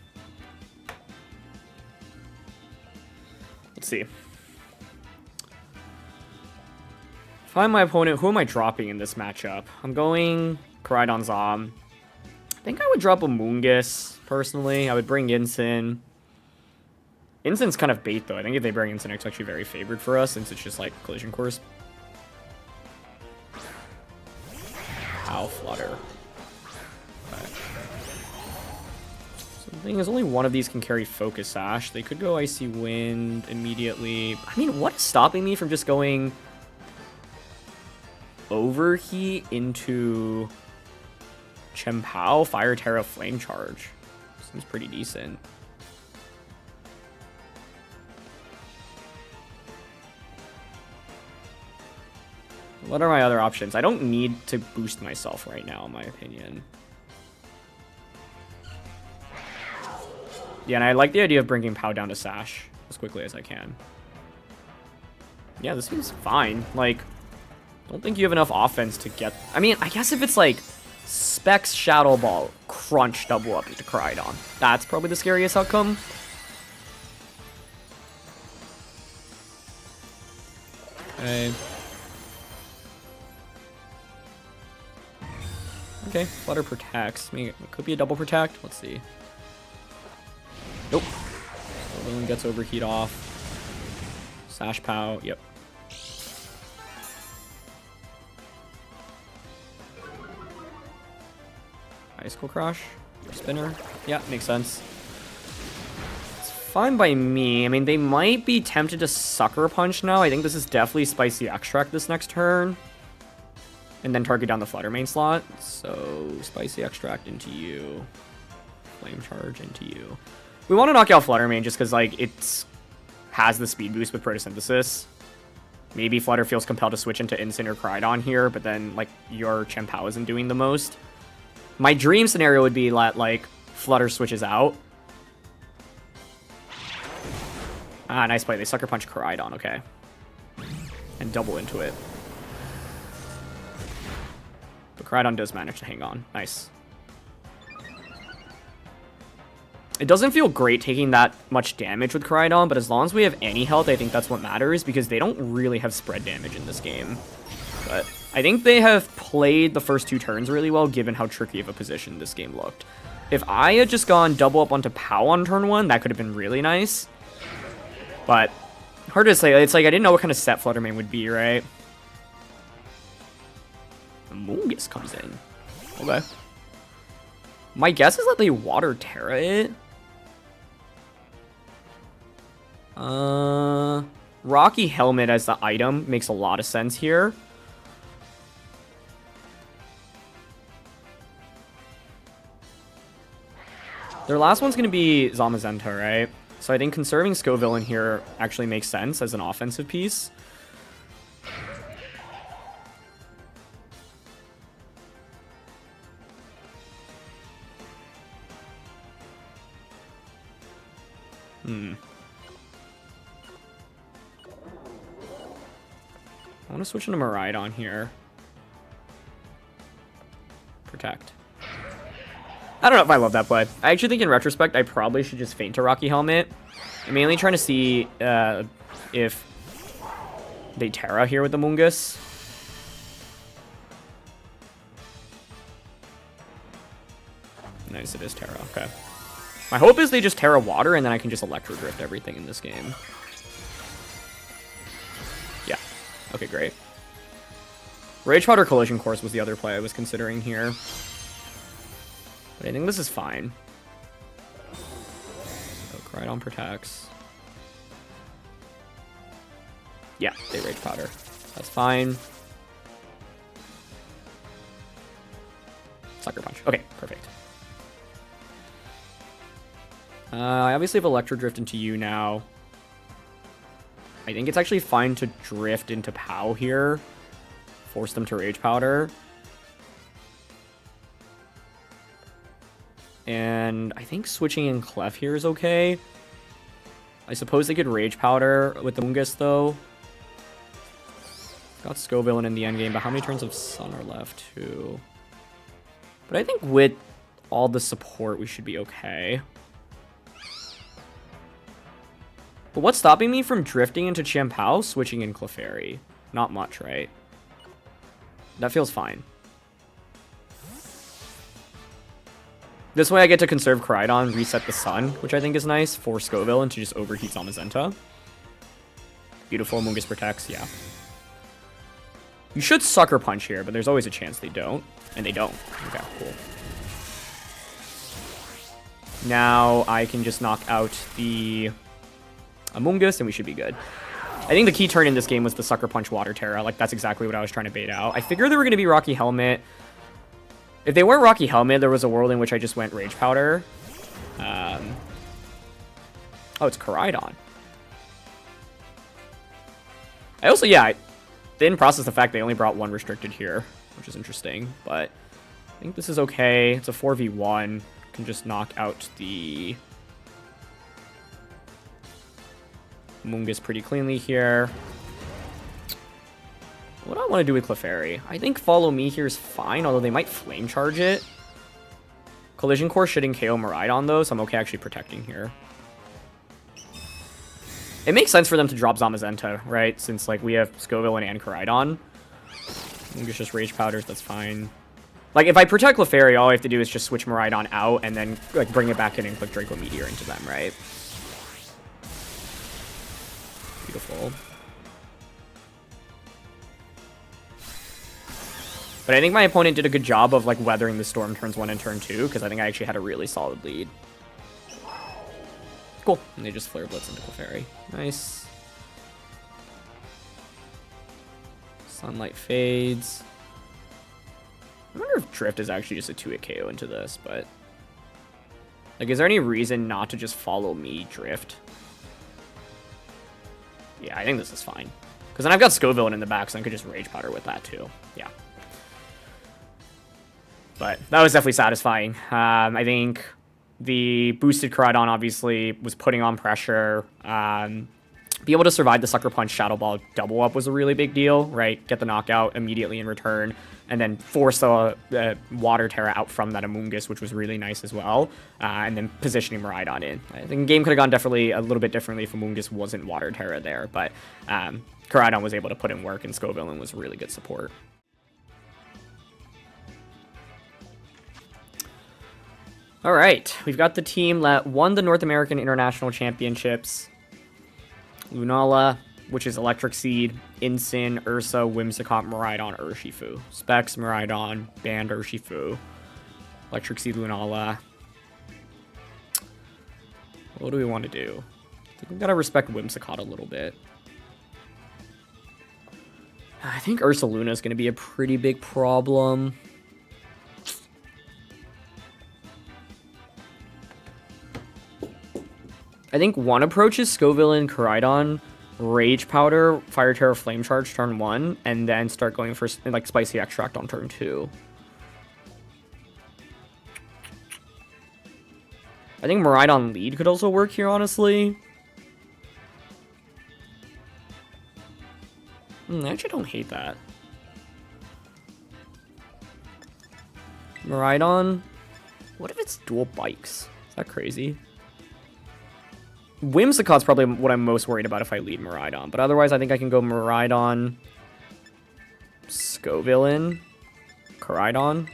Let's see. If I'm my opponent, who am I dropping in this matchup? I'm going Koraidon Zom. I think I would drop a Moongus, personally. I would bring Ensign. Ensign's kind of bait, though. I think if they bring Ensign, it's actually very favored for us, since it's just, like, Collision Course. Ow, Flutter. Okay. So the thing is, only one of these can carry Focus Sash. They could go Icy Wind immediately. I mean, what is stopping me from just going overheat into Chien-Pao, Fire Terra, Flame Charge. Seems pretty decent. What are my other options? I don't need to boost myself right now, in my opinion. Yeah, and I like the idea of bringing Pao down to Sash as quickly as I can. Yeah, this seems fine. Like, I don't think you have enough offense to get... I mean, I guess if it's like Specs, Shadow Ball, Crunch, double up into Koraidon. That's probably the scariest outcome. Okay. Okay, Flutter protects. I mean, it could be a double protect. Let's see. Nope. Villain gets overheat off. Sash Pow. Yep. Icicle Crush. Spinner. Yeah, makes sense. It's fine by me. I mean, they might be tempted to Sucker Punch now. I think this is definitely Spicy Extract this next turn. And then target down the Flutter main slot. So, Spicy Extract into you. Flame Charge into you. We want to knock out Flutter main just because, like, it has the speed boost with Photosynthesis. Maybe Flutter feels compelled to switch into Instant or Koraidon here, but then, like, your Chien-Pao isn't doing the most. My dream scenario would be that, like, Flutter switches out. Ah, nice play. They Sucker Punch Koraidon, okay. And double into it. But Koraidon does manage to hang on. Nice. It doesn't feel great taking that much damage with Koraidon, but as long as we have any health, I think that's what matters, because they don't really have spread damage in this game. But I think they have played the first two turns really well, given how tricky of a position this game looked. If I had just gone double up onto Pao on turn one, that could have been really nice. But hard to say. It's like I didn't know what kind of set Flutter main would be, right? Mungus comes in. Okay. My guess is that they Water Terra it. Rocky Helmet as the item makes a lot of sense here. Their last one's going to be Zamazenta, right? So I think conserving Scovillain here actually makes sense as an offensive piece. I want to switch into Miraidon here. Protect. I don't know if I love that play. I actually think in retrospect, I probably should just feint to Rocky Helmet. I'm mainly trying to see if they Terra here with the Mungus. Nice, it is Terra. Okay. My hope is they just Terra Water, and then I can just Electro Drift everything in this game. Yeah. Okay, great. Rage Powder Collision Course was the other play I was considering here. But I think this is fine. So Koraidon protects. Yeah, they Rage Powder. That's fine. Sucker Punch. Okay, perfect. I obviously have Electro Drift into you now. I think it's actually fine to drift into Pao here. Force them to Rage Powder. And I think switching in Clef here is okay. I suppose they could Rage Powder with the Mungus, though. Got Scovillain in the endgame, but how many turns of Sun are left, too? But I think with all the support, we should be okay. But what's stopping me from drifting into Chien-Pao, switching in Clefairy? Not much, right? That feels fine. This way I get to conserve Koraidon, reset the Sun, which I think is nice, for Scovillain to just overheat Zamazenta. Beautiful, Mungus protects, yeah. You should Sucker Punch here, but there's always a chance they don't. And they don't. Okay, cool. Now I can just knock out the Amoonguss, and we should be good. I think the key turn in this game was the Sucker Punch Water Terra. Like, that's exactly what I was trying to bait out. I figured they were going to be Rocky Helmet. If they weren't Rocky Helmet, there was a world in which I just went Rage Powder. Oh, it's Koraidon. I also, yeah, I didn't process the fact they only brought one restricted here, which is interesting, but I think this is okay. It's a 4v1. Can just knock out the Mungus pretty cleanly here. What do I want to do with Clefairy? I think Follow Me here is fine, although they might Flame Charge it. Collision Core shouldn't KO Miraidon, though, so I'm okay actually protecting here. It makes sense for them to drop Zamazenta, right? Since, like, we have Scovillain and Koraidon. Mungus just Rage Powders, that's fine. Like, if I protect Clefairy, all I have to do is just switch Miraidon out and then, like, bring it back in and click Draco Meteor into them, right? Beautiful. But I think my opponent did a good job of, like, weathering the storm turns 1 and turn 2, because I think I actually had a really solid lead. Cool. And they just Flare Blitz into Clefairy. Nice. Sunlight fades. I wonder if Drift is actually just a 2-hit KO into this, but... Like, is there any reason not to just Follow Me Drift? Yeah, I think this is fine. Because then I've got Scovillain in the back, so I could just Rage Powder with that, too. Yeah. But that was definitely satisfying. I think the boosted Koraidon obviously was putting on pressure. Be able to survive the Sucker Punch Shadow Ball double up was a really big deal, right? Get the knockout immediately in return, and then force the Water Terra out from that Amoonguss, which was really nice as well, and then positioning Miraidon in. I think the game could have gone definitely a little bit differently if Amoonguss wasn't Water Terra there, but Koraidon was able to put in work, and Scovillain was really good support. All right, we've got the team that won the North American International Championships. Lunala, which is Electric Seed, Incin, Ursa, Whimsicott, Miraidon, Urshifu. Specs, Miraidon, Band, Urshifu. Electric Seed, Lunala. What do we want to do? I think we've got to respect Whimsicott a little bit. I think Ursaluna is going to be a pretty big problem. I think one approach is Scovillain, Koraidon, Rage Powder, Fire Terror, Flame Charge turn 1, and then start going for, like, Spicy Extract on turn 2. I think Miraidon lead could also work here, honestly. I actually don't hate that. Miraidon. What if it's dual bikes? Is that crazy? Whimsicott's probably what I'm most worried about if I lead Miraidon, but otherwise I think I can go Miraidon, Scovillain, Koraidon.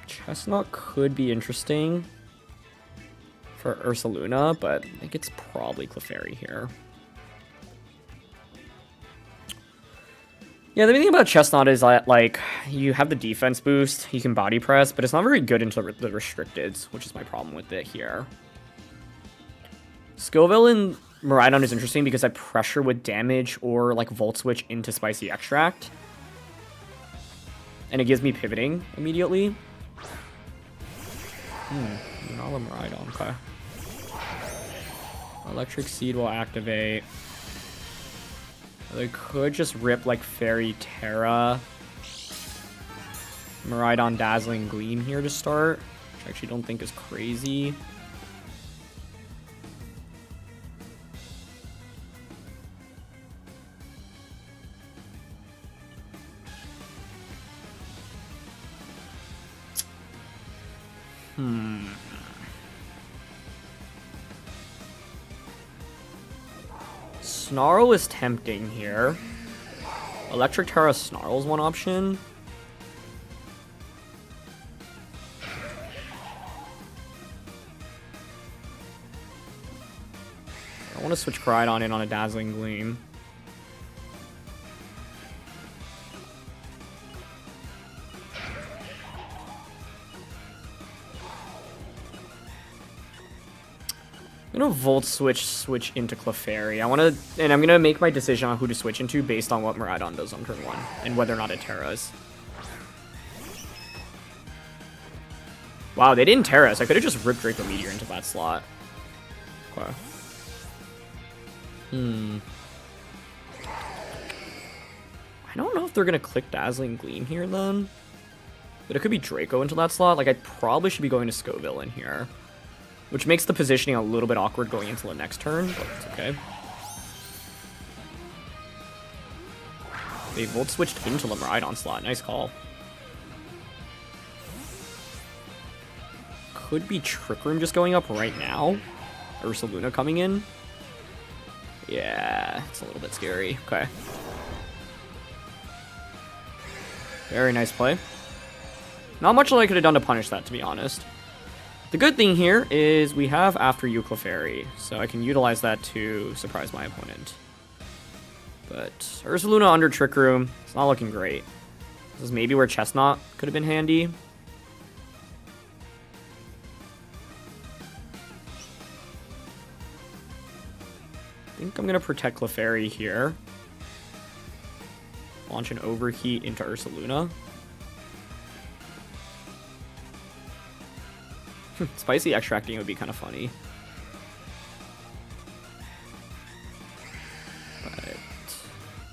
Chesnaught could be interesting for Ursaluna, but I think it's probably Clefairy here. Yeah, the thing about Chesnaught is that, like, you have the defense boost, you can body press, but it's not very good into the restricteds, which is my problem with it here. Scovillain Miraidon is interesting because I pressure with damage or, like, Volt Switch into Spicy Extract. And it gives me pivoting immediately. Nala Miraidon, okay. Electric Seed will activate. They could just rip, like, Fairy Terra. Miraidon Dazzling Gleam here to start, which I actually don't think is crazy. Snarl is tempting here. Electric Terra Snarl is one option. I want to switch Koraidon in on a Dazzling Gleam. I'm gonna Volt switch into Clefairy. I'm gonna make my decision on who to switch into based on what Miraidon does on turn 1 and whether or not it Terras. Wow, they didn't Terras. I could have just ripped Draco Meteor into that slot. Okay. I don't know if they're gonna click Dazzling Gleam here then. But it could be Draco into that slot. Like, I probably should be going to Scovillain here. Which makes the positioning a little bit awkward going into the next turn, but it's okay. They Volt switched into the Miraidon slot. Nice call. Could be Trick Room just going up right now. Ursaluna coming in. Yeah, it's a little bit scary. Okay. Very nice play. Not much that I could have done to punish that, to be honest. The good thing here is we have After You Clefairy, so I can utilize that to surprise my opponent. But Ursaluna under Trick Room, it's not looking great. This is maybe where Chesnaught could have been handy. I think I'm going to protect Clefairy here. Launch an Overheat into Ursaluna. Spicy Extracting would be kind of funny. But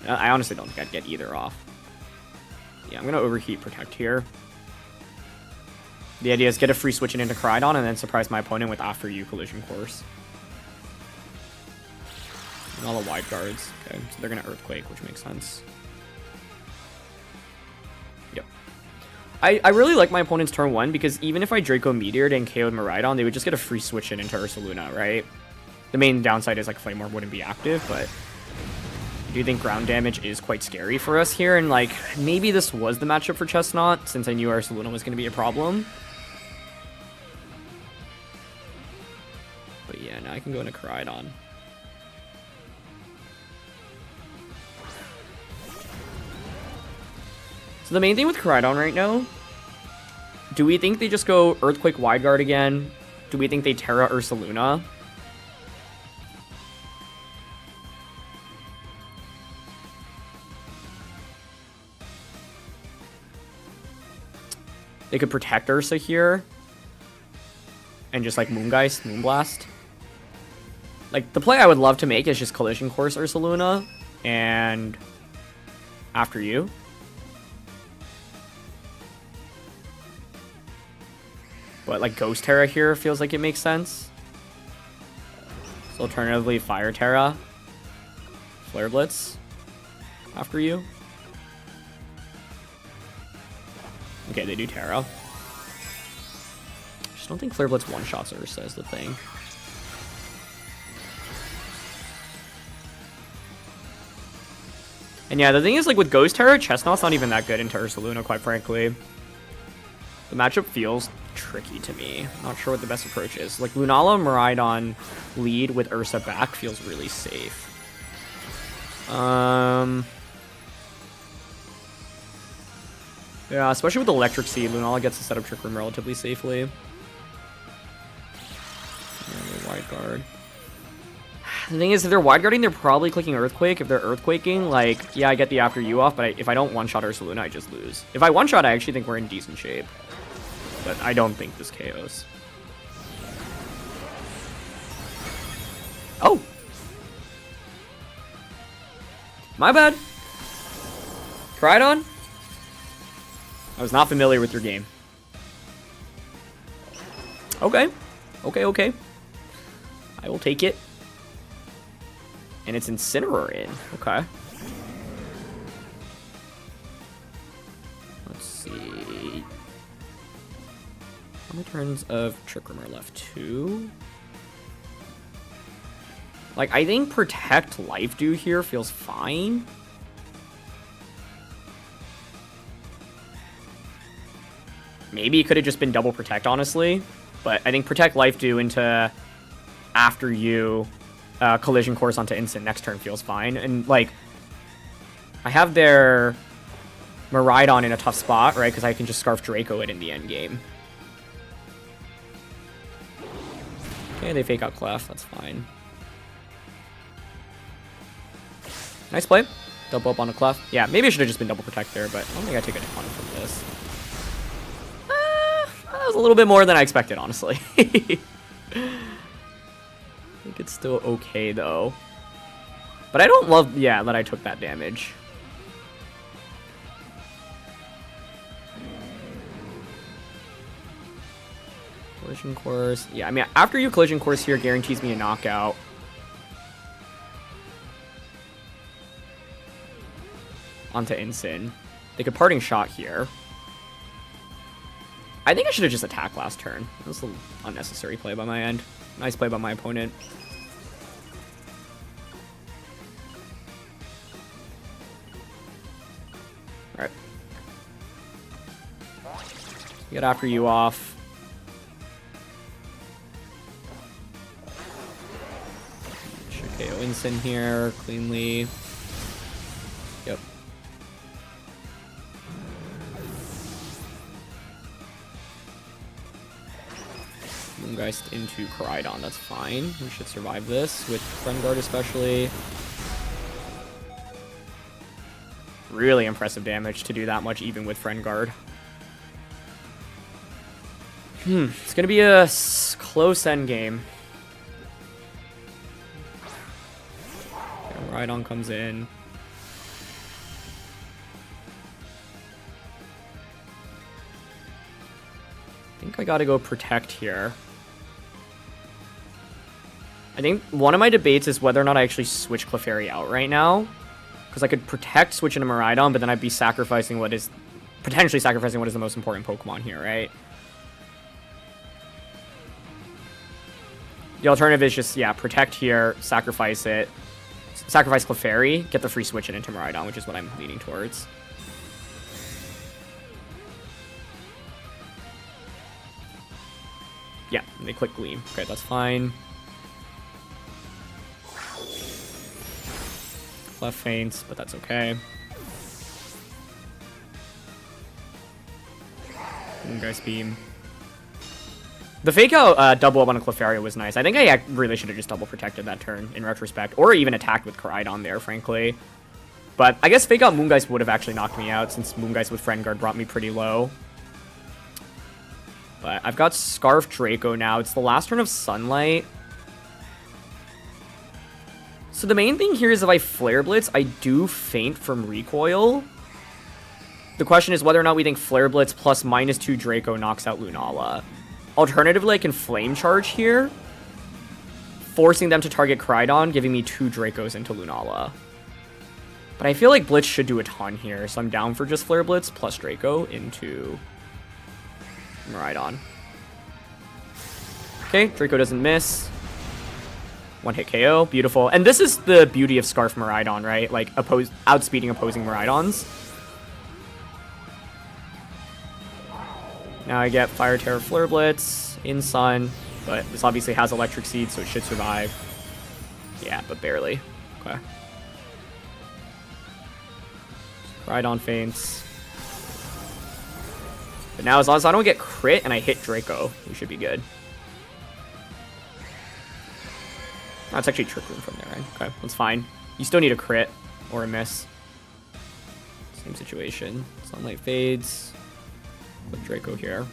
I honestly don't think I'd get either off. Yeah, I'm going to Overheat Protect here. The idea is get a free switch into Koraidon and then surprise my opponent with After You Collision Course. And all the wide guards. Okay, so they're going to Earthquake, which makes sense. Yep. I really like my opponent's turn 1 because even if I Draco Meteored and KO'd Miraidon, they would just get a free switch into Ursaluna, right? The main downside is like Flame Orb wouldn't be active, but I do think ground damage is quite scary for us here, and like maybe this was the matchup for Chesnaught since I knew Ursaluna was going to be a problem. But yeah, now I can go into Koraidon. So the main thing with Koraidon right now, do we think they just go Earthquake Wide Guard again? Do we think they Terra Ursaluna? They could protect Ursa here. And just like Moongeist, Moonblast. Like, the play I would love to make is just Collision Course Ursaluna and After You. But like Ghost Terra here feels like it makes sense. So alternatively Fire Terra, Flare Blitz, After You. Okay, they do Terra. I just don't think Flare Blitz one-shots Ursa is the thing. And yeah, the thing is, like, with Ghost Terra, Chesnaught's not even that good into Ursaluna, quite frankly. The matchup feels tricky to me. Not sure what the best approach is. Like, Lunala Miraidon lead with Ursa back feels really safe. Yeah, especially with Electric Seed, Lunala gets to set up Trick Room relatively safely. Wide guard. The thing is, if they're wide guarding, they're probably clicking Earthquake. If they're Earthquaking, like, yeah, I get the After You off, but if I don't one-shot Ursaluna, I just lose. If I one-shot, I actually think we're in decent shape. But I don't think this KOs. Oh! My bad. Koraidon? I was not familiar with your game. Okay. Okay. I will take it. And it's Incineroar in. Okay. Let's see. How many turns of Trick Room are left? 2? Like, I think Protect Life Dew here feels fine. Maybe it could have just been double Protect, honestly. But I think Protect Life Dew into After You, Collision Course onto Instant next turn feels fine. And, like, I have their Miraidon in a tough spot, right? Because I can just Scarf Draco it in the end game. Okay, they fake out Clef. That's fine. Nice play. Double up on a Clef. Yeah, maybe I should have just been double protect there, but I don't think I take a ton from this. That was a little bit more than I expected, honestly. I think it's still okay, though. But I don't love, yeah, that I took that damage. Collision Course. Yeah, I mean, after you Collision Course here guarantees me a knockout. Onto Ensign. They could Parting Shot here. I think I should have just attacked last turn. That was an unnecessary play by my end. Nice play by my opponent. Alright. Get after you off. Should KO Ensign here cleanly. Yep. Moongeist into Koraidon. That's fine. We should survive this with Friend Guard especially. Really impressive damage to do that much even with Friend Guard. It's gonna be a close end game. Koraidon comes in. I think I gotta go protect here. I think one of my debates is whether or not I actually switch Clefairy out right now. Because I could protect, switch into Miraidon, but then I'd be sacrificing what is... potentially sacrificing what is the most important Pokemon here, right? The alternative is just, yeah, protect here, sacrifice it. Sacrifice Clefairy, get the free switch it into Miraidon, which is what I'm leaning towards. Yeah, they click Gleam. Okay, that's fine. Left feints, but that's okay. Moongeist Beam. The fake out double up on a Clefairy was nice. I think I really should have just double protected that turn in retrospect, or even attacked with Koraidon there, frankly. But I guess fake out Moongeist would have actually knocked me out, since Moongeist with Friend Guard brought me pretty low. But I've got Scarf Draco now. It's the last turn of Sunlight. So the main thing here is if I Flare Blitz, I do feint from recoil. The question is whether or not we think Flare Blitz plus -2 Draco knocks out Lunala. Alternatively, I can Flame Charge here, forcing them to target Koraidon, giving me 2 Dracos into Lunala. But I feel like Blitz should do a ton here, so I'm down for just Flare Blitz plus Draco into Miraidon. Okay, Draco doesn't miss. One hit KO, beautiful. And this is the beauty of Scarf Miraidon, right? Like, outspeeding opposing Miraidons. Now I get Fire Terror Flare Blitz in Sun, but this obviously has Electric Seed, so it should survive. Yeah, but barely. Okay. Koraidon feints. But now as long as I don't get crit and I hit Draco, we should be good. Oh, it's actually Trick Room from there, right? Okay, that's fine. You still need a crit or a miss. Same situation. Sunlight fades. Put Draco here.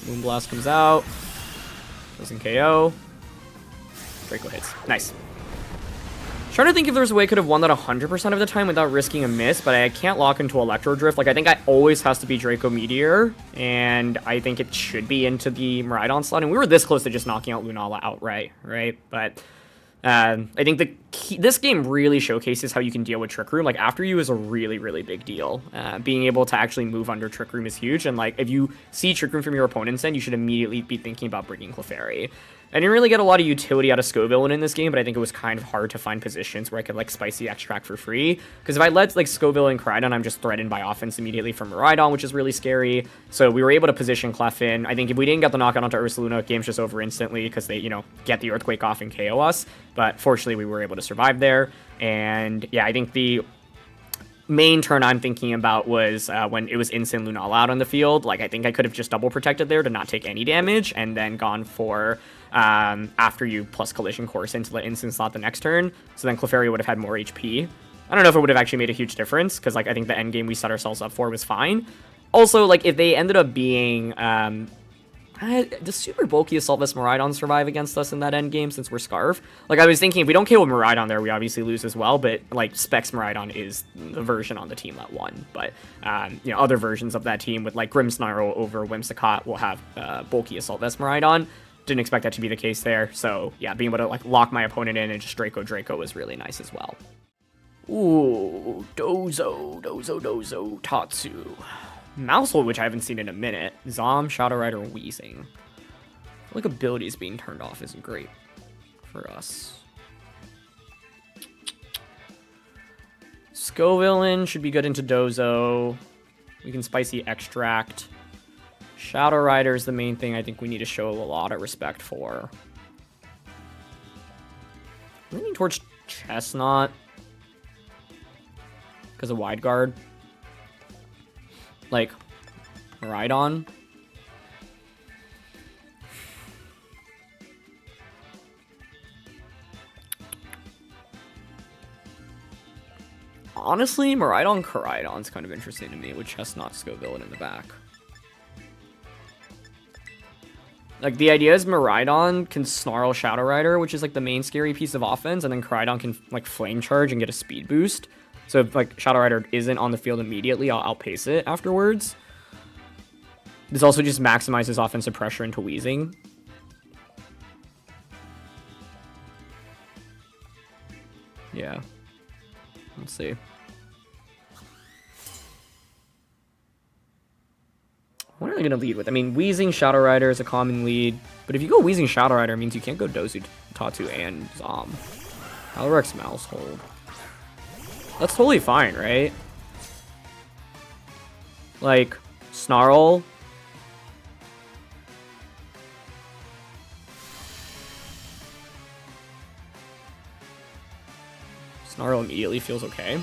Moonblast comes out. Doesn't KO. Draco hits. Nice. Trying to think if there's a way I could have won that 100% of the time without risking a miss, but I can't lock into Electro Drift. Like, I think I always has to be Draco Meteor, and I think it should be into the Miraidon slot. And we were this close to just knocking out Lunala outright, right? But I think this game really showcases how you can deal with Trick Room. Like, After You is a really, really big deal. Being able to actually move under Trick Room is huge, and like, if you see Trick Room from your opponent's end, you should immediately be thinking about bringing Clefairy. I didn't really get a lot of utility out of Scovillain in this game, but I think it was kind of hard to find positions where I could, like, Spicy Extract for free. Because if I let, like, Scovillain and Koraidon, I'm just threatened by offense immediately from Miraidon, which is really scary. So we were able to position Clef in. I think if we didn't get the knockout onto Ursaluna, game's just over instantly because they, you know, get the Earthquake off and KO us. But fortunately, we were able to survive there. And, yeah, I think the main turn I'm thinking about was when it was instant Lunala out on the field. Like, I think I could have just double protected there to not take any damage, and then gone for after you plus Collision Course into the instant slot the next turn. So then Clefairy would have had more HP. I don't know if it would have actually made a huge difference, because like I think the end game we set ourselves up for was fine. Also, like, if they ended up being does super bulky Assault Vest Miraidon survive against us in that end game since we're Scarf? Like, I was thinking if we don't KO Miraidon there, we obviously lose as well, but like Specs Miraidon is the version on the team that won. But you know, other versions of that team with like Grimmsnarl over Whimsicott will have bulky Assault Vest Miraidon. Didn't expect that to be the case there. So yeah, being able to like lock my opponent in and just Draco was really nice as well. Ooh, Dozo, Tatsu. Mousehold, which I haven't seen in a minute. Zom, Shadow Rider, Wheezing. I feel like abilities being turned off isn't great for us. Scovillain should be good into Dozo. We can Spicy Extract. Shadow Rider is the main thing I think we need to show a lot of respect for. I'm leaning towards Chesnaught because of Wide Guard. Like, Miraidon. Honestly, Miraidon Koraidon's kind of interesting to me with Chesnaught Scovillain in the back. Like, the idea is Miraidon can Snarl Shadow Rider, which is like the main scary piece of offense, and then Koraidon can like Flame Charge and get a speed boost. So if like Shadow Rider isn't on the field immediately, I'll outpace it afterwards. This also just maximizes offensive pressure into Wheezing. Yeah. Let's see. What are they going to lead with? I mean, Wheezing Shadow Rider is a common lead. But if you go Wheezing Shadow Rider, it means you can't go Dozu, Tatsu, and Zom. Alrex Mousehold. That's totally fine, right? Like, Snarl. Snarl immediately feels okay.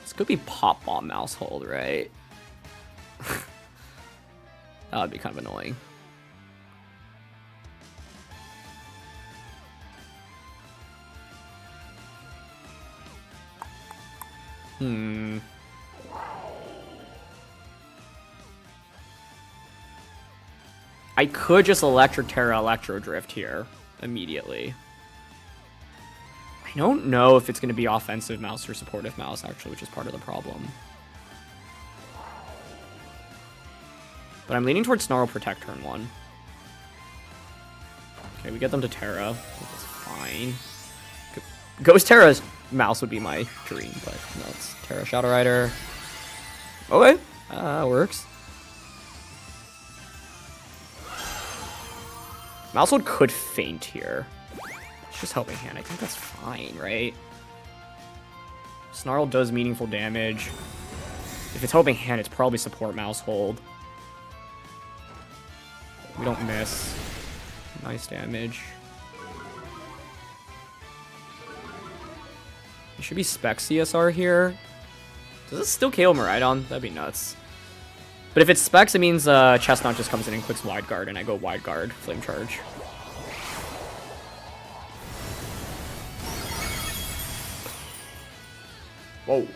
This could be Pop Bomb Mousehold, right? That would be kind of annoying. I could just Electric Terra Electro Drift here immediately. I don't know if it's going to be offensive mouse or supportive mouse, actually, which is part of the problem. But I'm leaning towards Snarl Protect turn 1. Okay, we get them to Terra. That's fine. Ghost Terra's mouse would be my dream, but no, it's Terra Shadow Rider. Okay, works. Mousehold could faint here. It's just Helping Hand. I think that's fine, right? Snarl does meaningful damage. If it's Helping Hand, it's probably support Mousehold. We don't miss. Nice damage. It should be Spec CSR here. Does this still KO Miraidon? That'd be nuts. But if it's Specs, it means Chesnaught just comes in and clicks Wide Guard, and I go Wide Guard, Flame Charge. Whoa.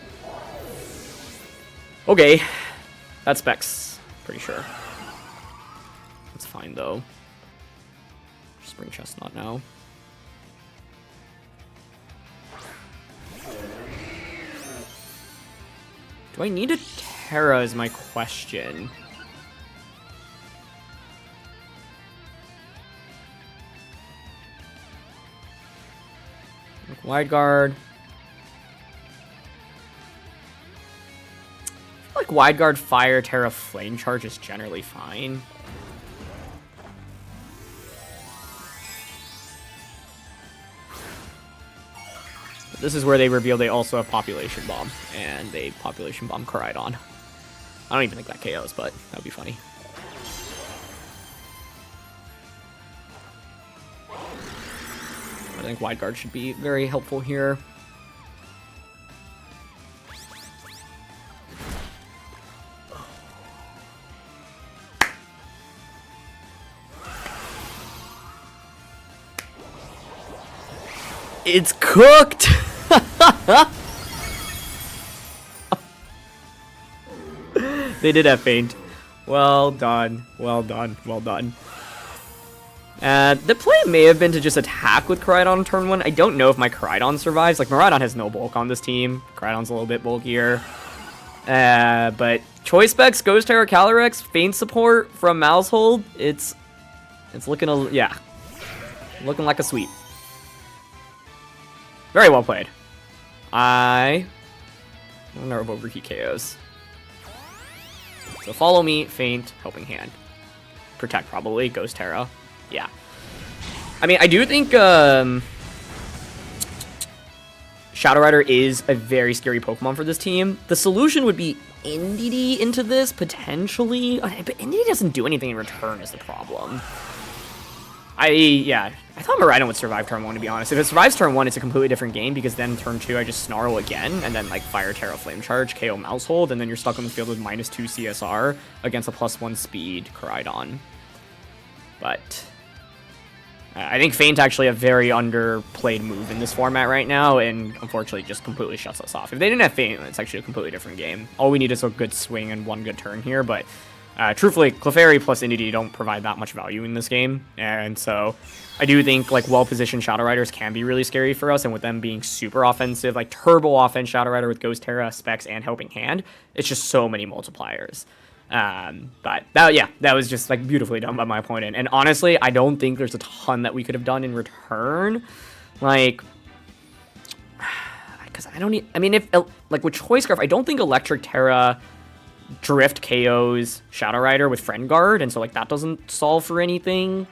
Okay. That's Specs, pretty sure. That's fine, though. Just bring Chesnaught now. Do I need a Terra is my question. Wide Guard. I feel like Wide Guard, Fire, Terra, Flame Charge is generally fine. But this is where they reveal they also have Population Bomb, and they Population Bomb Koraidon. I don't even think that KOs, but that would be funny. I think Wide Guard should be very helpful here. It's cooked! They did have feint. Well done. Well done. Well done. The play may have been to just attack with Koraidon on turn 1. I don't know if my Koraidon survives. Like, Miraidon has no bulk on this team. Koraidon's a little bit bulkier. But Choice Specs, Ghost Terror, Calyrex, feint support from Mousehold. It's looking yeah. Looking like a sweep. Very well played. I don't know about Overheat KOs. So follow me, feint, helping hand. Protect probably, Ghost Terra. Yeah. I mean, I do think Shadow Rider is a very scary Pokemon for this team. The solution would be Indeedee into this, potentially. But Indeedee doesn't do anything in return is the problem. I thought Miraidon would survive turn 1, to be honest. If it survives turn 1, it's a completely different game, because then turn 2, I just Snarl again, and then, like, Fire Terra Flame Charge, KO Mousehold, and then you're stuck on the field with -2 CSR against a +1 speed Koraidon. But I think feint actually a very underplayed move in this format right now, and unfortunately just completely shuts us off. If they didn't have feint, it's actually a completely different game. All we need is a good swing and one good turn here, but truthfully, Clefairy plus Indeedee don't provide that much value in this game, and so I do think like well-positioned Shadow Riders can be really scary for us, and with them being super offensive, like turbo offense Shadow Rider with Ghost Terra, Specs, and Helping Hand, it's just so many multipliers. But that was just like beautifully done by my opponent, and honestly, I don't think there's a ton that we could have done in return, like, because I don't need, I mean, if, like, with Choice Scarf, I don't think Electric Terra Drift KOs Shadow Rider with Friend Guard, and so, like, that doesn't solve for anything.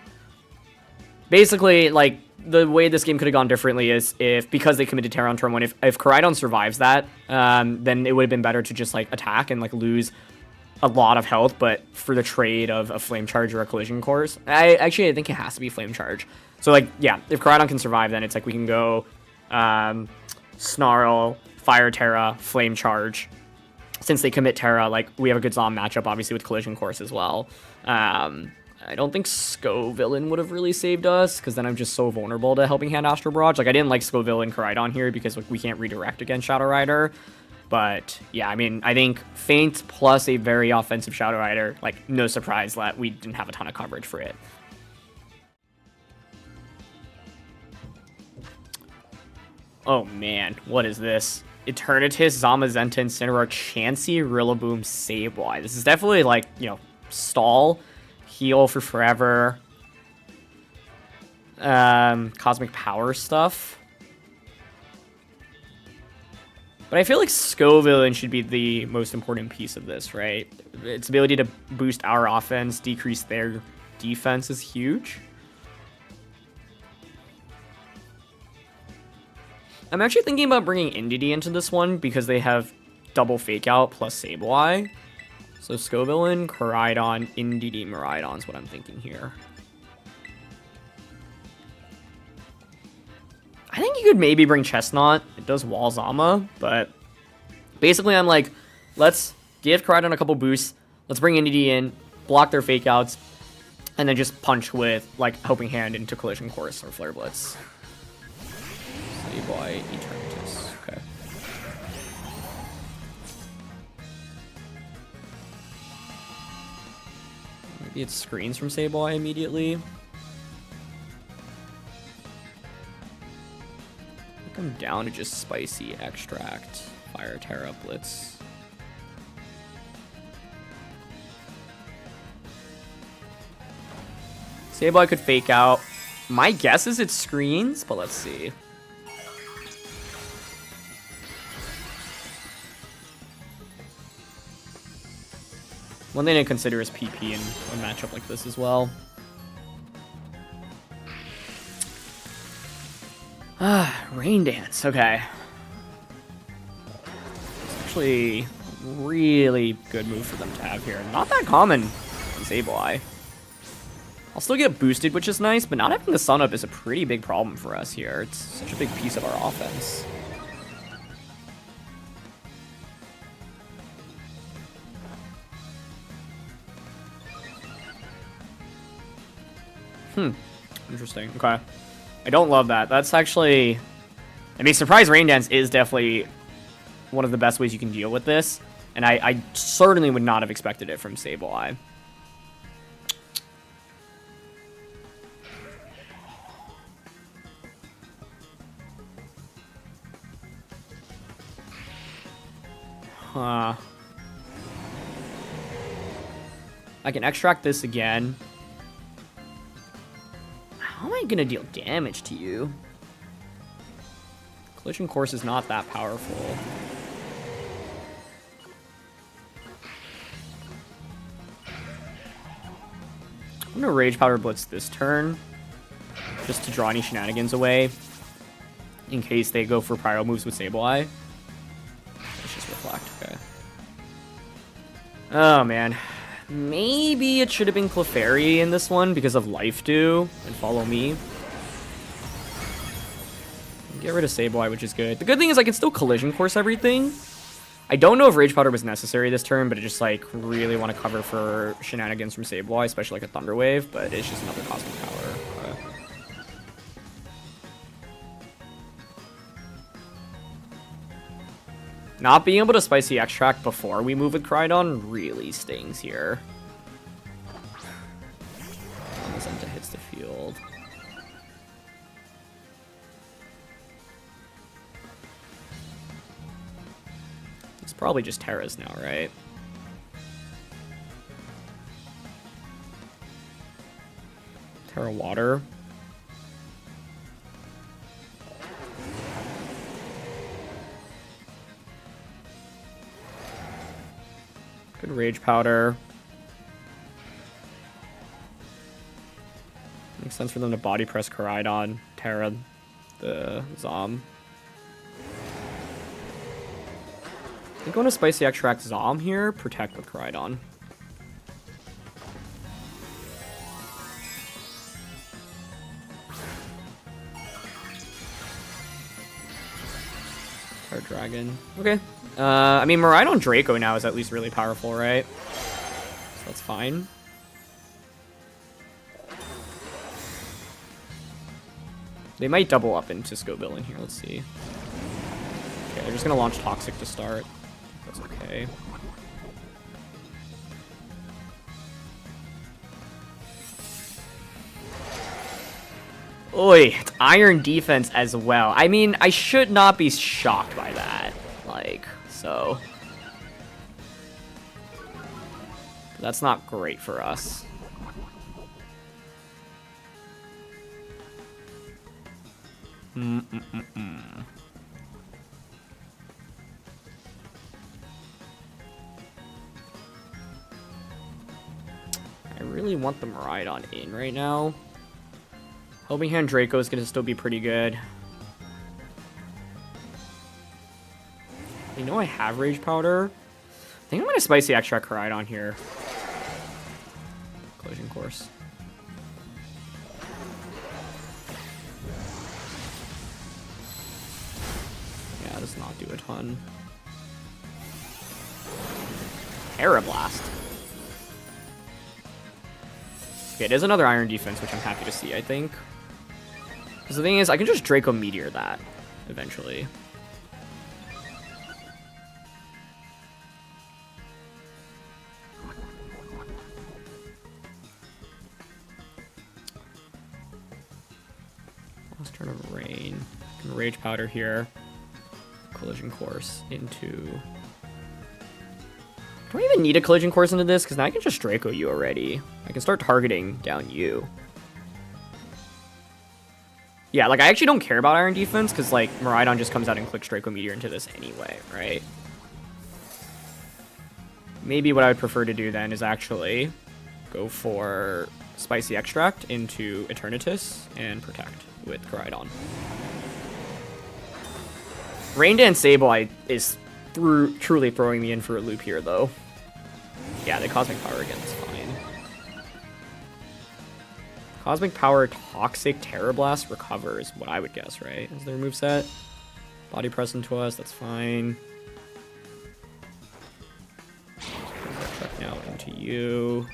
Basically, like, the way this game could have gone differently is if, because they committed Terra on turn 1, if Koraidon survives that, then it would have been better to just, like, attack and, like, lose a lot of health, but for the trade of a Flame Charge or a Collision Course. I think it has to be Flame Charge. So, like, yeah, if Koraidon can survive, then it's like we can go Snarl, Fire Terra, Flame Charge. Since they commit Terra, like, we have a good Zom matchup, obviously, with Collision Course as well. I don't think Scovillain would have really saved us, because then I'm just so vulnerable to Helping Hand Astral Barrage. Like, I didn't like Scovillain Koraidon here, because, like, we can't redirect against Shadow Rider. But, yeah, I mean, I think feint plus a very offensive Shadow Rider, like, no surprise that we didn't have a ton of coverage for it. Oh, man, what is this? Eternatus, Zamazenta, Incineroar, Chansey, Rillaboom, Sableye. This is definitely, like, you know, stall, heal for forever, cosmic power stuff. But I feel like Scovillain should be the most important piece of this, right? Its ability to boost our offense, decrease their defense is huge. I'm actually thinking about bringing Indeedee into this one because they have double Fake Out plus Sableye. So Scovillain, Koraidon, Indeedee, Miraidon is what I'm thinking here. I think you could maybe bring Chesnaught. It does wall Zama, but basically I'm like, let's give Koraidon a couple boosts. Let's bring Indeedee in, block their Fake Outs, and then just punch with, like, Helping Hand into Collision Course or Flare Blitz. Sableye, Eternatus. Okay. Maybe it screens from Sableye immediately. I'm down to just Spicy Extract, Fire Terra, Blitz. Sableye could Fake Out. My guess is it screens, but let's see. One thing to consider is PP in a matchup like this as well. Rain Dance, okay. It's actually a really good move for them to have here. Not that common in Sableye. I'll still get boosted, which is nice, but not having the Sun Up is a pretty big problem for us here. It's such a big piece of our offense. Interesting, okay. I don't love that. That's actually I mean, Surprise Rain Dance is definitely one of the best ways you can deal with this. And I certainly would not have expected it from Sableye. Huh. I can extract this again. How am I gonna deal damage to you? Collision Course is not that powerful. I'm gonna Rage Powder Blitz this turn, just to draw any shenanigans away, in case they go for Pyro moves with Sableye. Let's just Reflect, okay. Oh man. Maybe it should have been Clefairy in this one because of Life Dew and Follow Me. Get rid of Sableye, which is good. The good thing is I can still Collision Course everything. I don't know if Rage Powder was necessary this turn, but I just like really want to cover for shenanigans from Sableye, especially like a Thunder Wave, but it's just another Cosmic Power. Not being able to Spicy Extract before we move with Koraidon really stings here. Zamazenta hits the field. It's probably just Terra's now, right? Terra Water. Good Rage Powder. Makes sense for them to Body Press Koraidon, Terra the Zom. I'm going to Spicy Extract Zom here, Protect with Koraidon. Terra Dragon. Okay. I mean, Miraidon Draco now is at least really powerful, right? So that's fine. They might double up into Scovillain here. Let's see. Okay, they're just going to launch Toxic to start. That's okay. Oi, it's Iron Defense as well. I mean, I should not be shocked by that. Like, so. That's not great for us. I really want the Miraidon in right now. Helping Hand Draco is going to still be pretty good. You know I have Rage Powder. I think I'm going to Spicy Extract Koraidon here. Collision Course. Yeah, does not do a ton. Aeroblast. Okay, it is another Iron Defense, which I'm happy to see, I think. Because the thing is, I can just Draco Meteor that eventually. Last turn of Rain. I can Rage Powder here. Collision Course into... Do I even need a Collision Course into this? Because now I can just Draco you already. I can start targeting down you. Yeah, like, I actually don't care about Iron Defense, because, like, Miraidon just comes out and clicks Draco Meteor into this anyway, right? Maybe what I would prefer to do then is actually go for Spicy Extract into Eternatus and Protect with Koraidon. Rain Dance Sableye is truly throwing me in for a loop here, though. Yeah, the Cosmic Power again is fine. Cosmic Power, Toxic, Terra Blast, Recover is what I would guess, right? Is their moveset? Body Press into us, that's fine. Check now into you.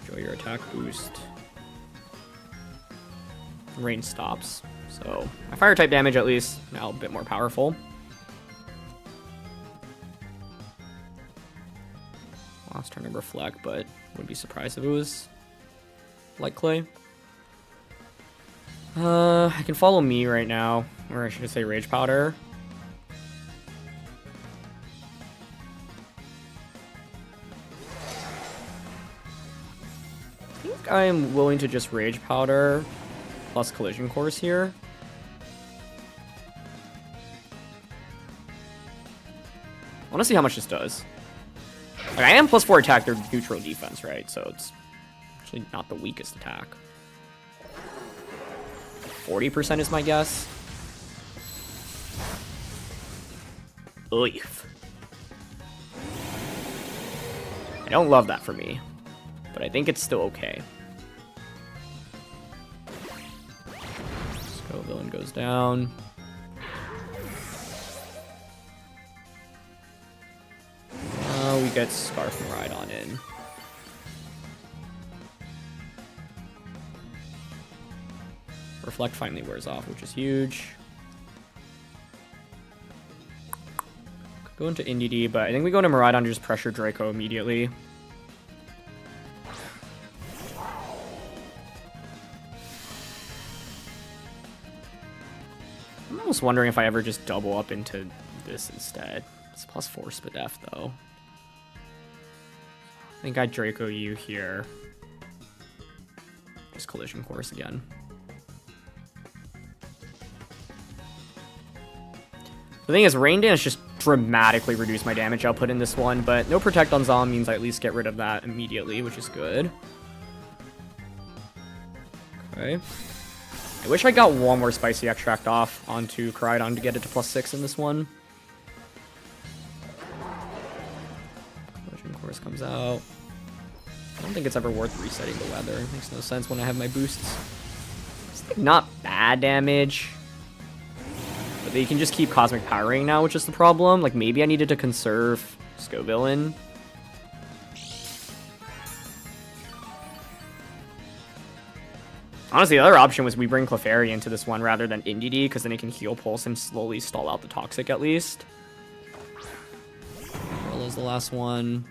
Enjoy your attack boost. range stops. So my fire type damage at least now a bit more powerful. Last turn to reflect, but wouldn't be surprised if it was like clay. I can follow me right now, or I should say Rage Powder. I think I'm willing to just Rage Powder plus Collision Course here. I want to see how much this does. Like, I am +4 attack, they're neutral defense, right? So it's actually not the weakest attack. 40% is my guess. Oof. I don't love that for me, but I think it's still okay. Scovillain goes down. Now we get Scarf Miraidon in. Reflect finally wears off, which is huge. Could go into NDD, but I think we go into Miraidon to just pressure Draco immediately. I'm almost wondering if I ever just double up into this instead. It's +4 Spadef though. I think I Draco you here. Just Collision Course again. The thing is, Rain Dance just dramatically reduced my damage output in this one, but no Protect on Zom means I at least get rid of that immediately, which is good. Okay. I wish I got one more Spicy Extract off onto Koraidon to get it to +6 in this one. Collision Course comes out. I don't think it's ever worth resetting the weather. It makes no sense when I have my boosts. It's like not bad damage. But they can just keep Cosmic Powering now, which is the problem. Like, maybe I needed to conserve Scovillain. Honestly, the other option was we bring Clefairy into this one rather than NDD, because then it can heal Pulse and slowly stall out the Toxic at least. Is the last one.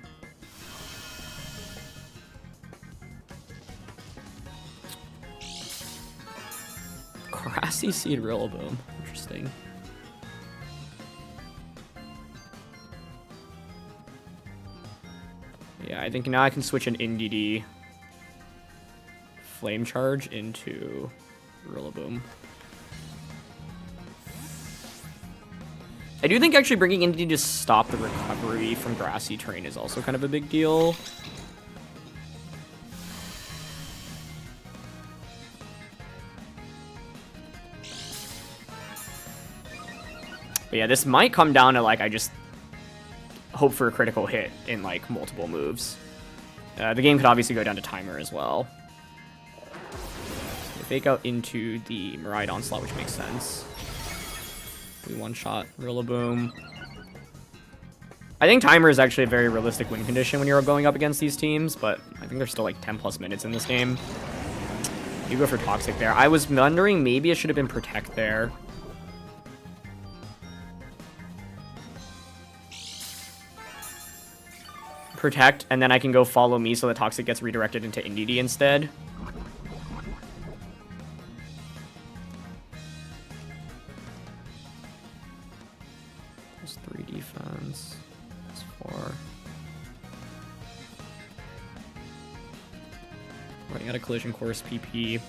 Grassy Seed Rillaboom. Interesting. Yeah, I think now I can switch an NDD Flame Charge into Rillaboom. I do think actually bringing NDD to stop the recovery from grassy terrain is also kind of a big deal. But yeah, this might come down to, like, I just hope for a critical hit in, like, multiple moves. The game could obviously go down to timer as well. So fake out into the Miraidon slot, which makes sense. We one-shot Rillaboom. I think timer is actually a very realistic win condition when you're going up against these teams, but I think there's still like 10+ minutes in this game. You go for Toxic there. I was wondering maybe it should have been Protect there. Protect, and then I can go follow me so the Toxic gets redirected into NDD instead. +3 defense. +4. Running out of Collision Course PP.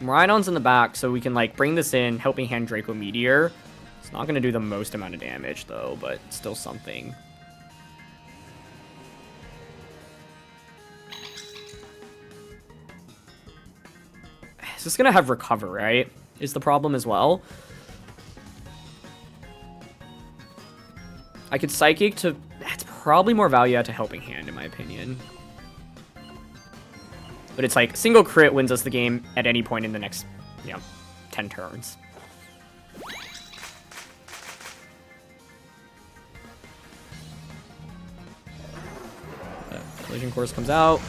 Miraidon's in the back, so we can like bring this in, helping hand Draco Meteor. It's not going to do the most amount of damage though, but still something. Is this going to have Recover, right? Is the problem as well. I could Psychic to... That's probably more value add to Helping Hand, in my opinion. But it's like, single crit wins us the game at any point in the next, 10 turns. Collision Course comes out.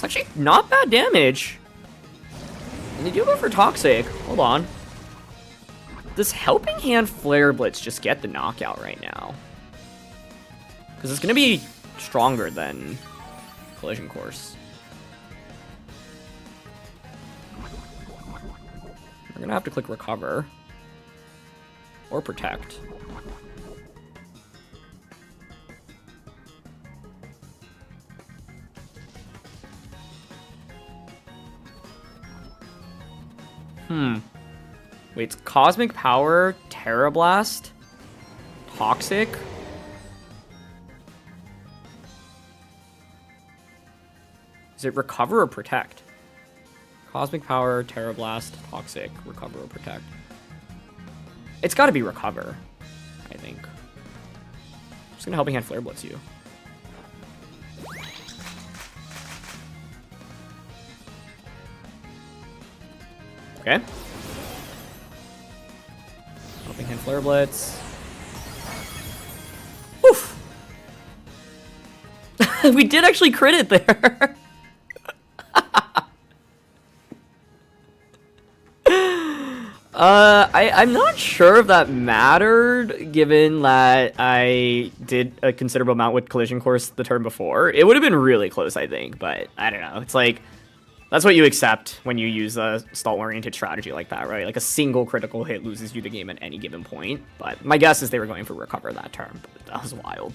It's actually not bad damage. And they do go for Toxic. Hold on. Does Helping Hand Flare Blitz just get the knockout right now? Because it's going to be stronger than Collision Course. We're going to have to click Recover. Or Protect. Wait, it's Cosmic Power, Terra Blast, Toxic. Is it Recover or Protect? Cosmic Power, Terra Blast, Toxic, Recover or Protect. It's got to be Recover, I think. I'm just going to Helping Hand Flare Blitz you. Okay. Helping Hand Flare Blitz. Oof! We did actually crit it there. I'm not sure if that mattered, given that I did a considerable amount with Collision Course the turn before. It would have been really close, I think, but I don't know. It's like, that's what you accept when you use a stall-oriented strategy like that, right? Like a single critical hit loses you the game at any given point. But my guess is they were going for Recover that turn, but that was wild.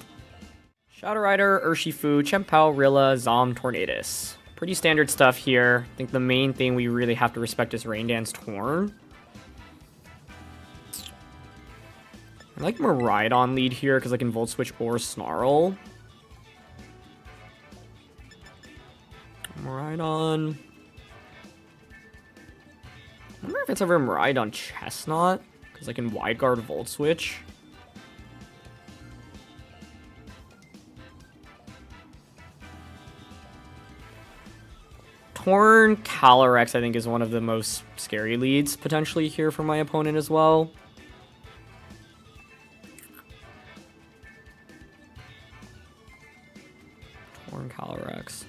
Shadow Rider, Urshifu, Chempao, Rilla, Zom, Tornadus. Pretty standard stuff here. I think the main thing we really have to respect is Rain Dance Torn. I like Miraidon lead here because I can Volt Switch or Snarl. Miraidon. I wonder if it's ever Miraidon Chesnaught because I can Wide Guard Volt Switch. Torn Calyrex, I think, is one of the most scary leads potentially here for my opponent as well. Torn Calyrex.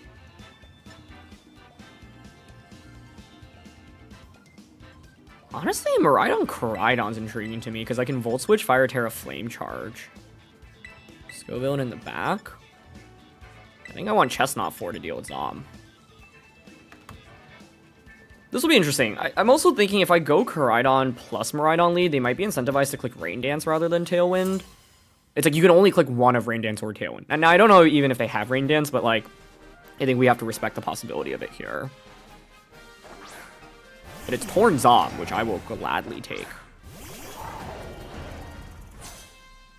Honestly, Miraidon Koraidon's intriguing to me because I can Volt Switch, Fire Terra, Flame Charge. Scovillain in the back. I think I want Chesnaught 4 to deal with Zom. This will be interesting. I'm also thinking if I go Koraidon plus Miraidon lead, they might be incentivized to click Rain Dance rather than Tailwind. It's like you can only click one of Rain Dance or Tailwind. And now I don't know even if they have Rain Dance, but like, I think we have to respect the possibility of it here. But it's Torn Zom, which I will gladly take.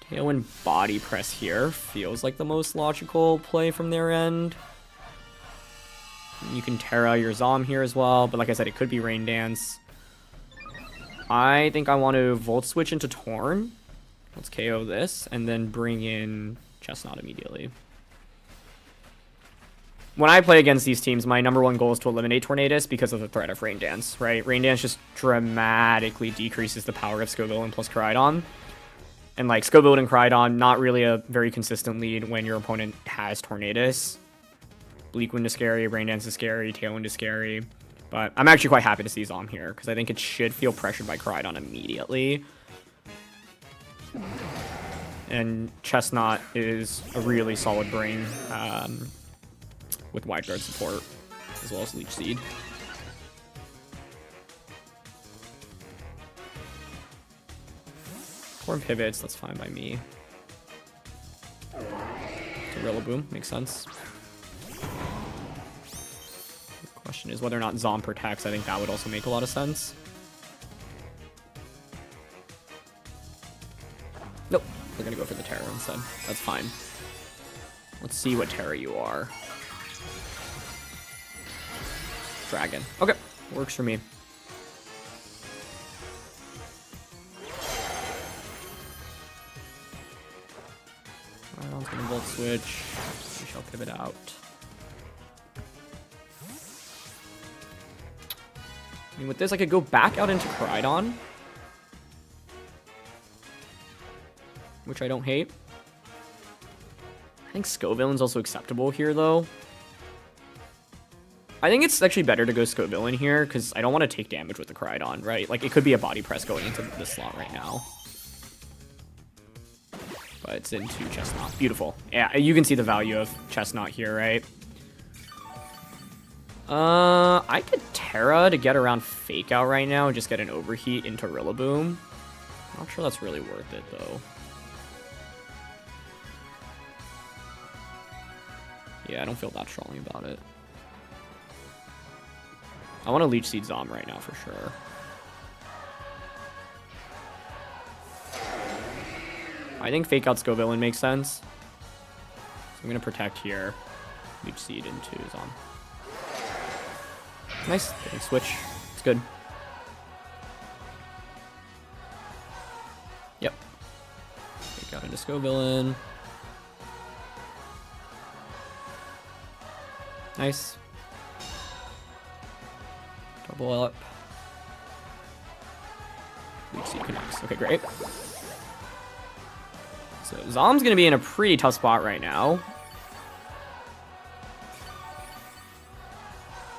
Tailwind Body Press here feels like the most logical play from their end. You can Terra your Zom here as well, but like I said, it could be Rain Dance. I think I want to Volt Switch into Torn. Let's KO this, and then bring in Chesnaught immediately. When I play against these teams, my number one goal is to eliminate Tornadus because of the threat of Rain Dance, right? Rain Dance just dramatically decreases the power of Scovillain plus Koraidon. And like, Scovillain and Koraidon, not really a very consistent lead when your opponent has Tornadus. Bleak Wind is scary, Rain Dance is scary, Tailwind is scary. But I'm actually quite happy to see Zom here, because I think it should feel pressured by Koraidon immediately. And Chesnaught is a really solid bring with Wide Guard support, as well as Leech Seed. Torn pivots, that's fine by me. Rillaboom, makes sense. The question is whether or not Zom protects. I think that would also make a lot of sense. Nope, we're gonna go for the Terra instead. That's fine. Let's see what Terra you are. Dragon. Okay, works for me. I'm gonna Volt Switch. We shall pivot out. I mean, with this, I could go back out into Koraidon, which I don't hate. I think Scovillain's also acceptable here, though. I think it's actually better to go Scovillain here, because I don't want to take damage with the Koraidon, right? Like, it could be a body press going into this slot right now. But it's into Chesnaught. Beautiful. Yeah, you can see the value of Chesnaught here, right? I could Terra to get around Fake Out right now and just get an Overheat into Rillaboom. Not sure that's really worth it, though. Yeah, I don't feel that strongly about it. I want to Leech Seed Zom right now for sure. I think Fake Out Scovillain makes sense. So I'm going to Protect here. Leech Seed into Zom. Nice. Switch. It's good. Yep. Fake Out into Scovillain. Nice. Double up. Leech Seed connects. Okay, great. So Zom's going to be in a pretty tough spot right now.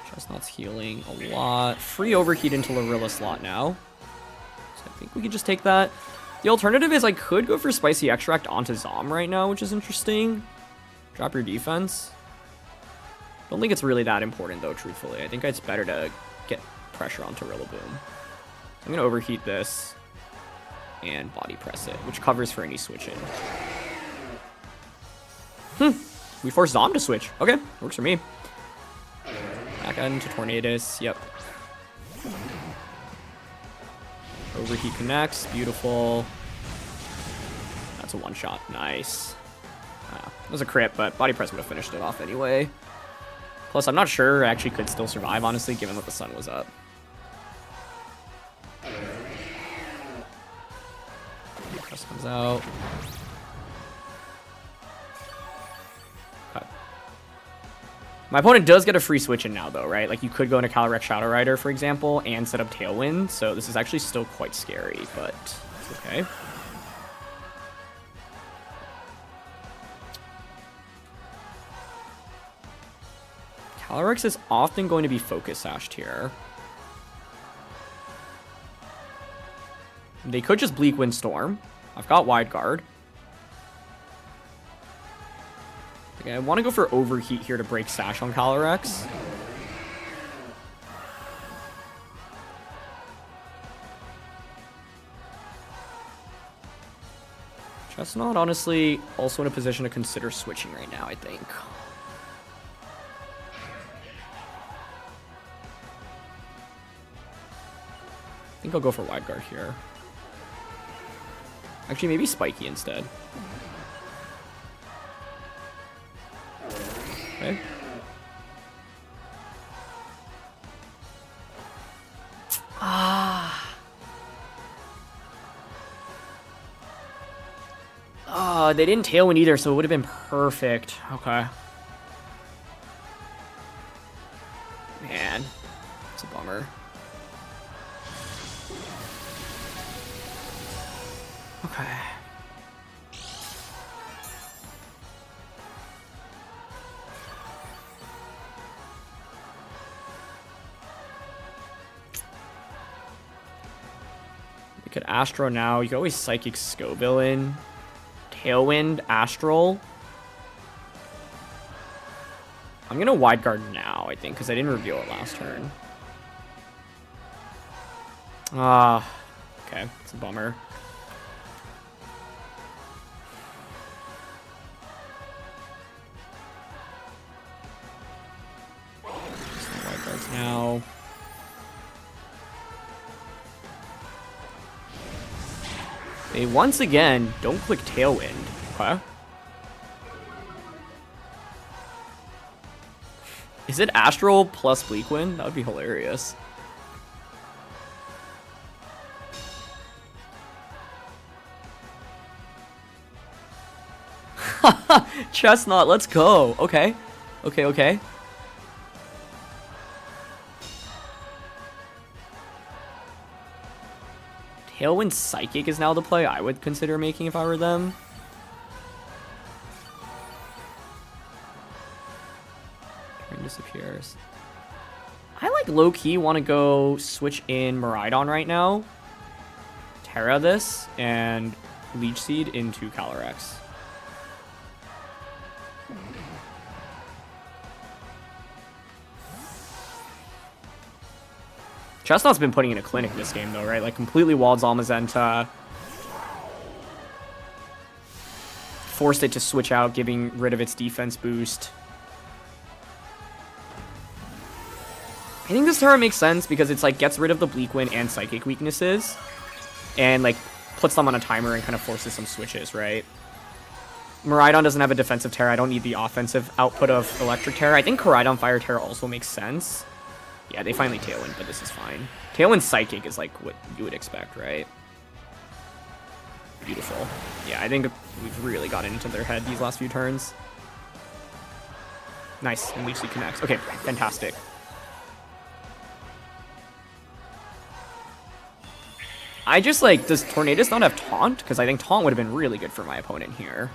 Chesnaught's healing a lot. Free Overheat into Lorilla slot now. So I think we could just take that. The alternative is I could go for Spicy Extract onto Zom right now, which is interesting. Drop your defense. Don't think it's really that important, though, truthfully. I think it's better to get pressure onto Rillaboom. I'm going to Overheat this and Body Press it, which covers for any switching. We forced Zom to switch. Okay, works for me. Back into Tornadus. Yep. Overheat connects. Beautiful. That's a one-shot. Nice. That was a crit, but Body Press would have finished it off anyway. Plus, I'm not sure I actually could still survive, honestly, given that the sun was up. Press comes out. Okay. My opponent does get a free switch in now, though, right? Like, you could go into Calyrex Shadow Rider, for example, and set up Tailwind, so this is actually still quite scary, but it's okay. Calyrex is often going to be Focus Sashed here. They could just Bleak Windstorm. I've got Wide Guard. Okay, I want to go for Overheat here to break Sash on Calyrex. Chesnaught, honestly, also in a position to consider switching right now, I think. I think I'll go for Wide Guard here. Actually, maybe Spiky instead. Okay. They didn't Tailwind either, so it would have been perfect. Okay. Man, it's a bummer. Okay. We could Astro now. You could always Psychic Scovillain. Tailwind, Astral. I'm going to Wide Guard now, I think, because I didn't reveal it last turn. Okay. It's a bummer. Wide Guards now. They once again don't click Tailwind. Okay. Is it Astral plus Bleakwind? That would be hilarious. Chesnaught, let's go. Okay. Okay. Tailwind Psychic is now the play I would consider making if I were them. Turn disappears. I like low-key want to go switch in Miraidon right now. Terra this and Leech Seed into Calyrex. Chesnaught's been putting in a clinic this game though, right? Like completely walled Zamazenta. Forced it to switch out, giving rid of its defense boost. I think this Terra makes sense because it's like gets rid of the Bleak Wind and Psychic weaknesses. And like puts them on a timer and kind of forces some switches, right? Miraidon doesn't have a defensive Terra. I don't need the offensive output of Electric Terra. I think Koraidon Fire Terra also makes sense. Yeah, they finally Tailwind, but this is fine. Tailwind Psychic is like what you would expect, right? Beautiful. Yeah, I think we've really gotten into their head these last few turns. Nice, and Leech Seed connects. Okay, fantastic. I just like, does Tornadus not have Taunt? Because I think Taunt would have been really good for my opponent here.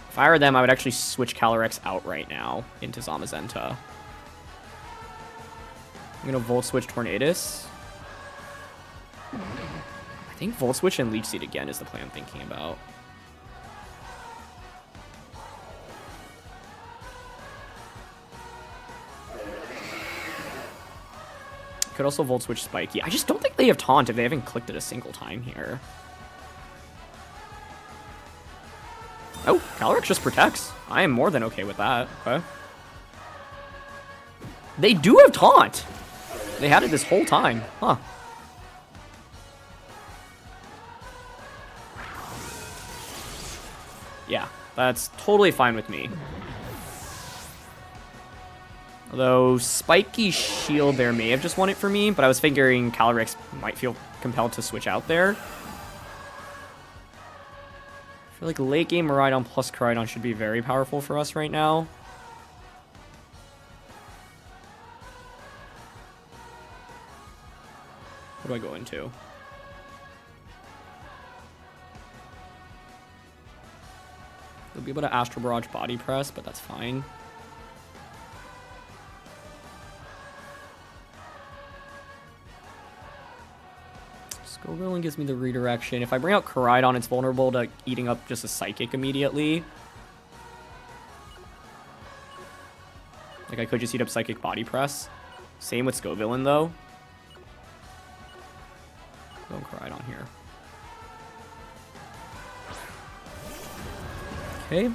If I were them, I would actually switch Calyrex out right now into Zamazenta. I'm going to Volt Switch Tornadus. I think Volt Switch and Leech Seed again is the play I'm thinking about. Could also Volt Switch Spiky. I just don't think they have Taunt if they haven't clicked it a single time here. Oh, Calyrex just protects. I am more than okay with that. Okay. They do have Taunt. They had it this whole time. Huh. Yeah, that's totally fine with me. Although Spiky Shield there may have just won it for me, but I was figuring Calyrex might feel compelled to switch out there. I feel like late game Miraidon plus Koraidon should be very powerful for us right now. What do I go into? They'll be able to Astral Barrage Body Press, but that's fine. Scovillain gives me the redirection. If I bring out Koraidon, it's vulnerable to eating up just a Psychic immediately. Like, I could just eat up Psychic Body Press. Same with Scovillain, though. Go Koraidon here. Okay.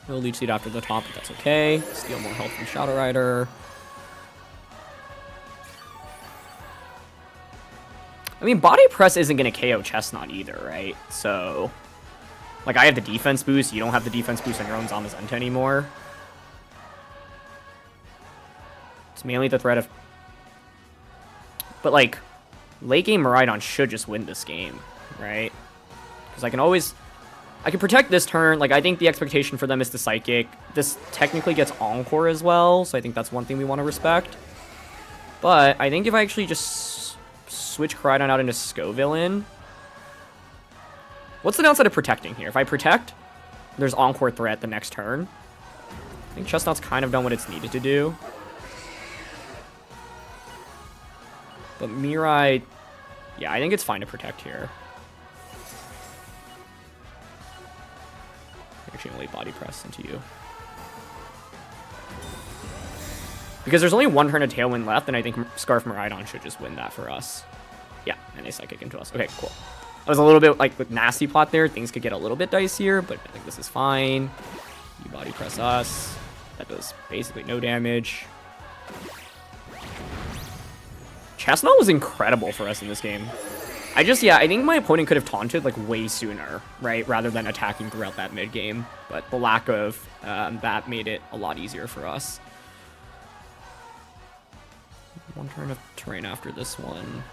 No Leech Seed after the top, but that's okay. Steal more health from Shadow Rider. I mean, Body Press isn't going to KO Chesnaught either, right? So, like, I have the defense boost. You don't have the defense boost on your own Zamazenta anymore. It's mainly the threat of... But, like, late game Miraidon should just win this game, right? Because I can always... I can protect this turn. Like, I think the expectation for them is the Psychic. This technically gets Encore as well, so I think that's one thing we want to respect. But I think if I actually just switch Koraidon out into Scovillain... What's the downside of protecting here? If I protect, there's Encore threat the next turn. I think Chesnaught's kind of done what it's needed to do. But Mirai... Yeah, I think it's fine to protect here. Actually, only Body Press into you. Because there's only one turn of Tailwind left, and I think Scarf Miraidon should just win that for us. Yeah, and a Psychic into us. Okay, cool. I was a little bit, like, with Nasty Plot there. Things could get a little bit dicier, but I think this is fine. You Body Press us. That does basically no damage. Chesnaught was incredible for us in this game. I think my opponent could have taunted, like, way sooner, right? Rather than attacking throughout that mid-game. But the lack of that made it a lot easier for us. One turn of terrain after this one.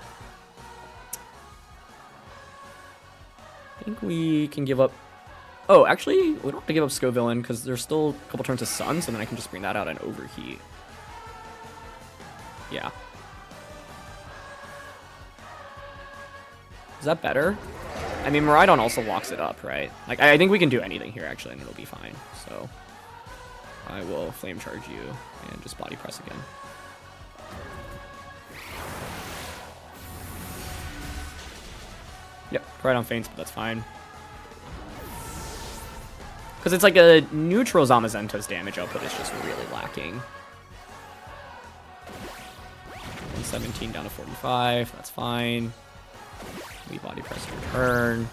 I think we can give up... Oh, actually, we don't have to give up Scovillain, because there's still a couple turns of Sun, so then I can just bring that out and Overheat. Yeah. Is that better? I mean, Miraidon also locks it up, right? Like, I think we can do anything here, actually, and it'll be fine. So, I will Flame Charge you and just Body Press again. Yep, Koraidon faints, but that's fine. Because it's like a neutral Zamazenta's damage output is just really lacking. 117 down to 45, that's fine. We Body Press return.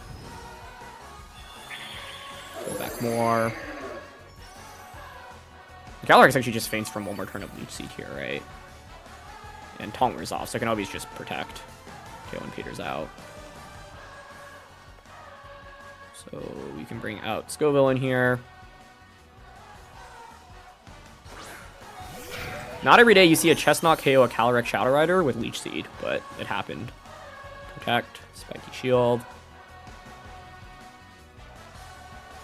Go back more. Calyrex actually just faints from one more turn of Leech Seed here, right? And Taunt wears off, so I can always just protect. Tailwind Peter's out. So we can bring out Scovillain here. Not every day you see a Chesnaught KO a Calyrex Shadow Rider with Leech Seed, but it happened. Protect, Spiky Shield.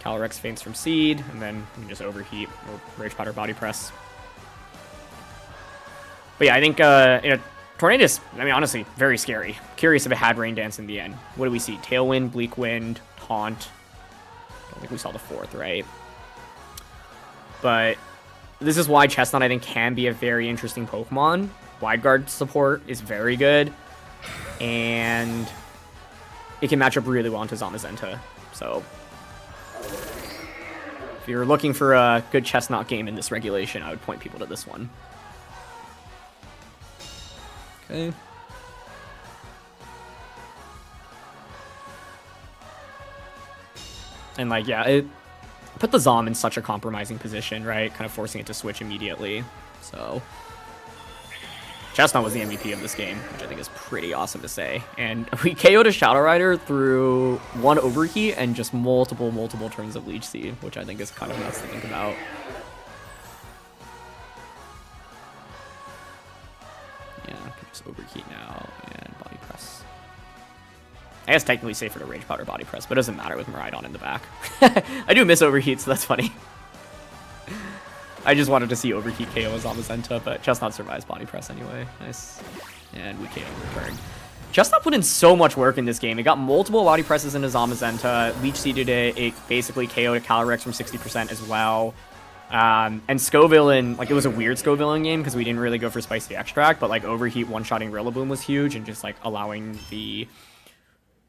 Calyrex faints from Seed, and then we can just overheat or Rage Powder Body Press. But yeah, I think Tornadus, I mean, honestly, very scary. Curious if it had Rain Dance in the end. What do we see? Tailwind, Bleak Wind, Taunt. I don't think we saw the fourth, right? But this is why Chesnaught, I think, can be a very interesting Pokemon. Wide Guard support is very good. And it can match up really well into Zamazenta. So if you're looking for a good Chesnaught game in this regulation, I would point people to this one. Okay. And like, yeah, it put the Zom in such a compromising position, right? Kind of forcing it to switch immediately. So Chesnaught was the MVP of this game, which I think is pretty awesome to say. And we KO'd a Shadow Rider through one Overheat and just multiple turns of Leech Seed, which I think is kind of nuts to think about. Yeah, I can just Overheat now and Body Press. I guess technically safer to Rage Powder Body Press, but it doesn't matter with Miraidon in the back. I do miss Overheat, so that's funny. I just wanted to see Overheat KO Zamazenta, but Chesnaught survives Body Press anyway. Nice. And we KO return. Chesnaught put in so much work in this game. It got multiple Body Presses into Zamazenta. Leech Seeded it. It basically KO'd a Calyrex from 60% as well. And Scovillain, like, it was a weird Scovillain game because we didn't really go for Spicy Extract, but like Overheat one-shotting Rillaboom was huge and just like allowing the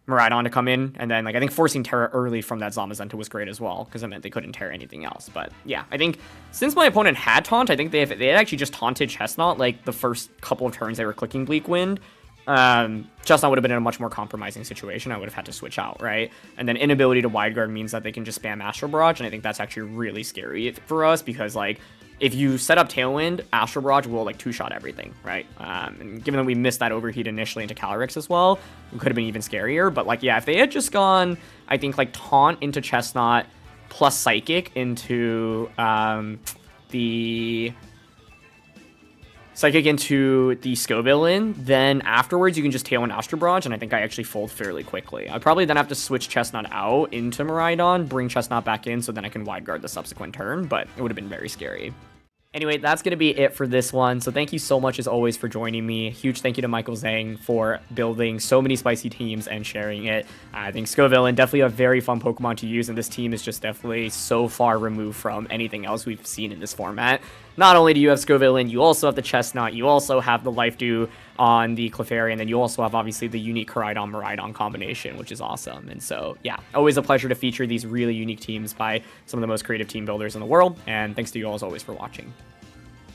Miraidon to come in, and then like I think forcing Terra early from that Zamazenta was great as well, because it meant they couldn't tear anything else. But yeah, I think since my opponent had Taunt, I think they had actually just taunted Chesnaught like the first couple of turns they were clicking Bleak Wind. Chesnaught would have been in a much more compromising situation. I would have had to switch out, right? And then inability to Wide Guard means that they can just spam Astral Barrage, and I think that's actually really scary for us, because like if you set up Tailwind, Astral Barrage will like two-shot everything, right? And given that we missed that Overheat initially into Calyrex as well, it could have been even scarier. But like, yeah, if they had just gone, I think like Taunt into Chesnaught plus Psychic into the Scovillain, then afterwards you can just Tailwind Astral Barrage, and I think I actually fold fairly quickly. I'd probably then have to switch Chesnaught out into Miraidon, bring Chesnaught back in, so then I can Wide Guard the subsequent turn, but it would have been very scary. Anyway, that's going to be it for this one. So thank you so much, as always, for joining me. Huge thank you to Michael Zhang for building so many spicy teams and sharing it. I think Scovillain, definitely a very fun Pokemon to use, and this team is just definitely so far removed from anything else we've seen in this format. Not only do you have Scovillain, you also have the Chesnaught, you also have the Life Dew on the Clefairy, and then you also have, obviously, the unique Koraidon-Miraidon combination, which is awesome. And so, yeah, always a pleasure to feature these really unique teams by some of the most creative team builders in the world, and thanks to you all, as always, for watching.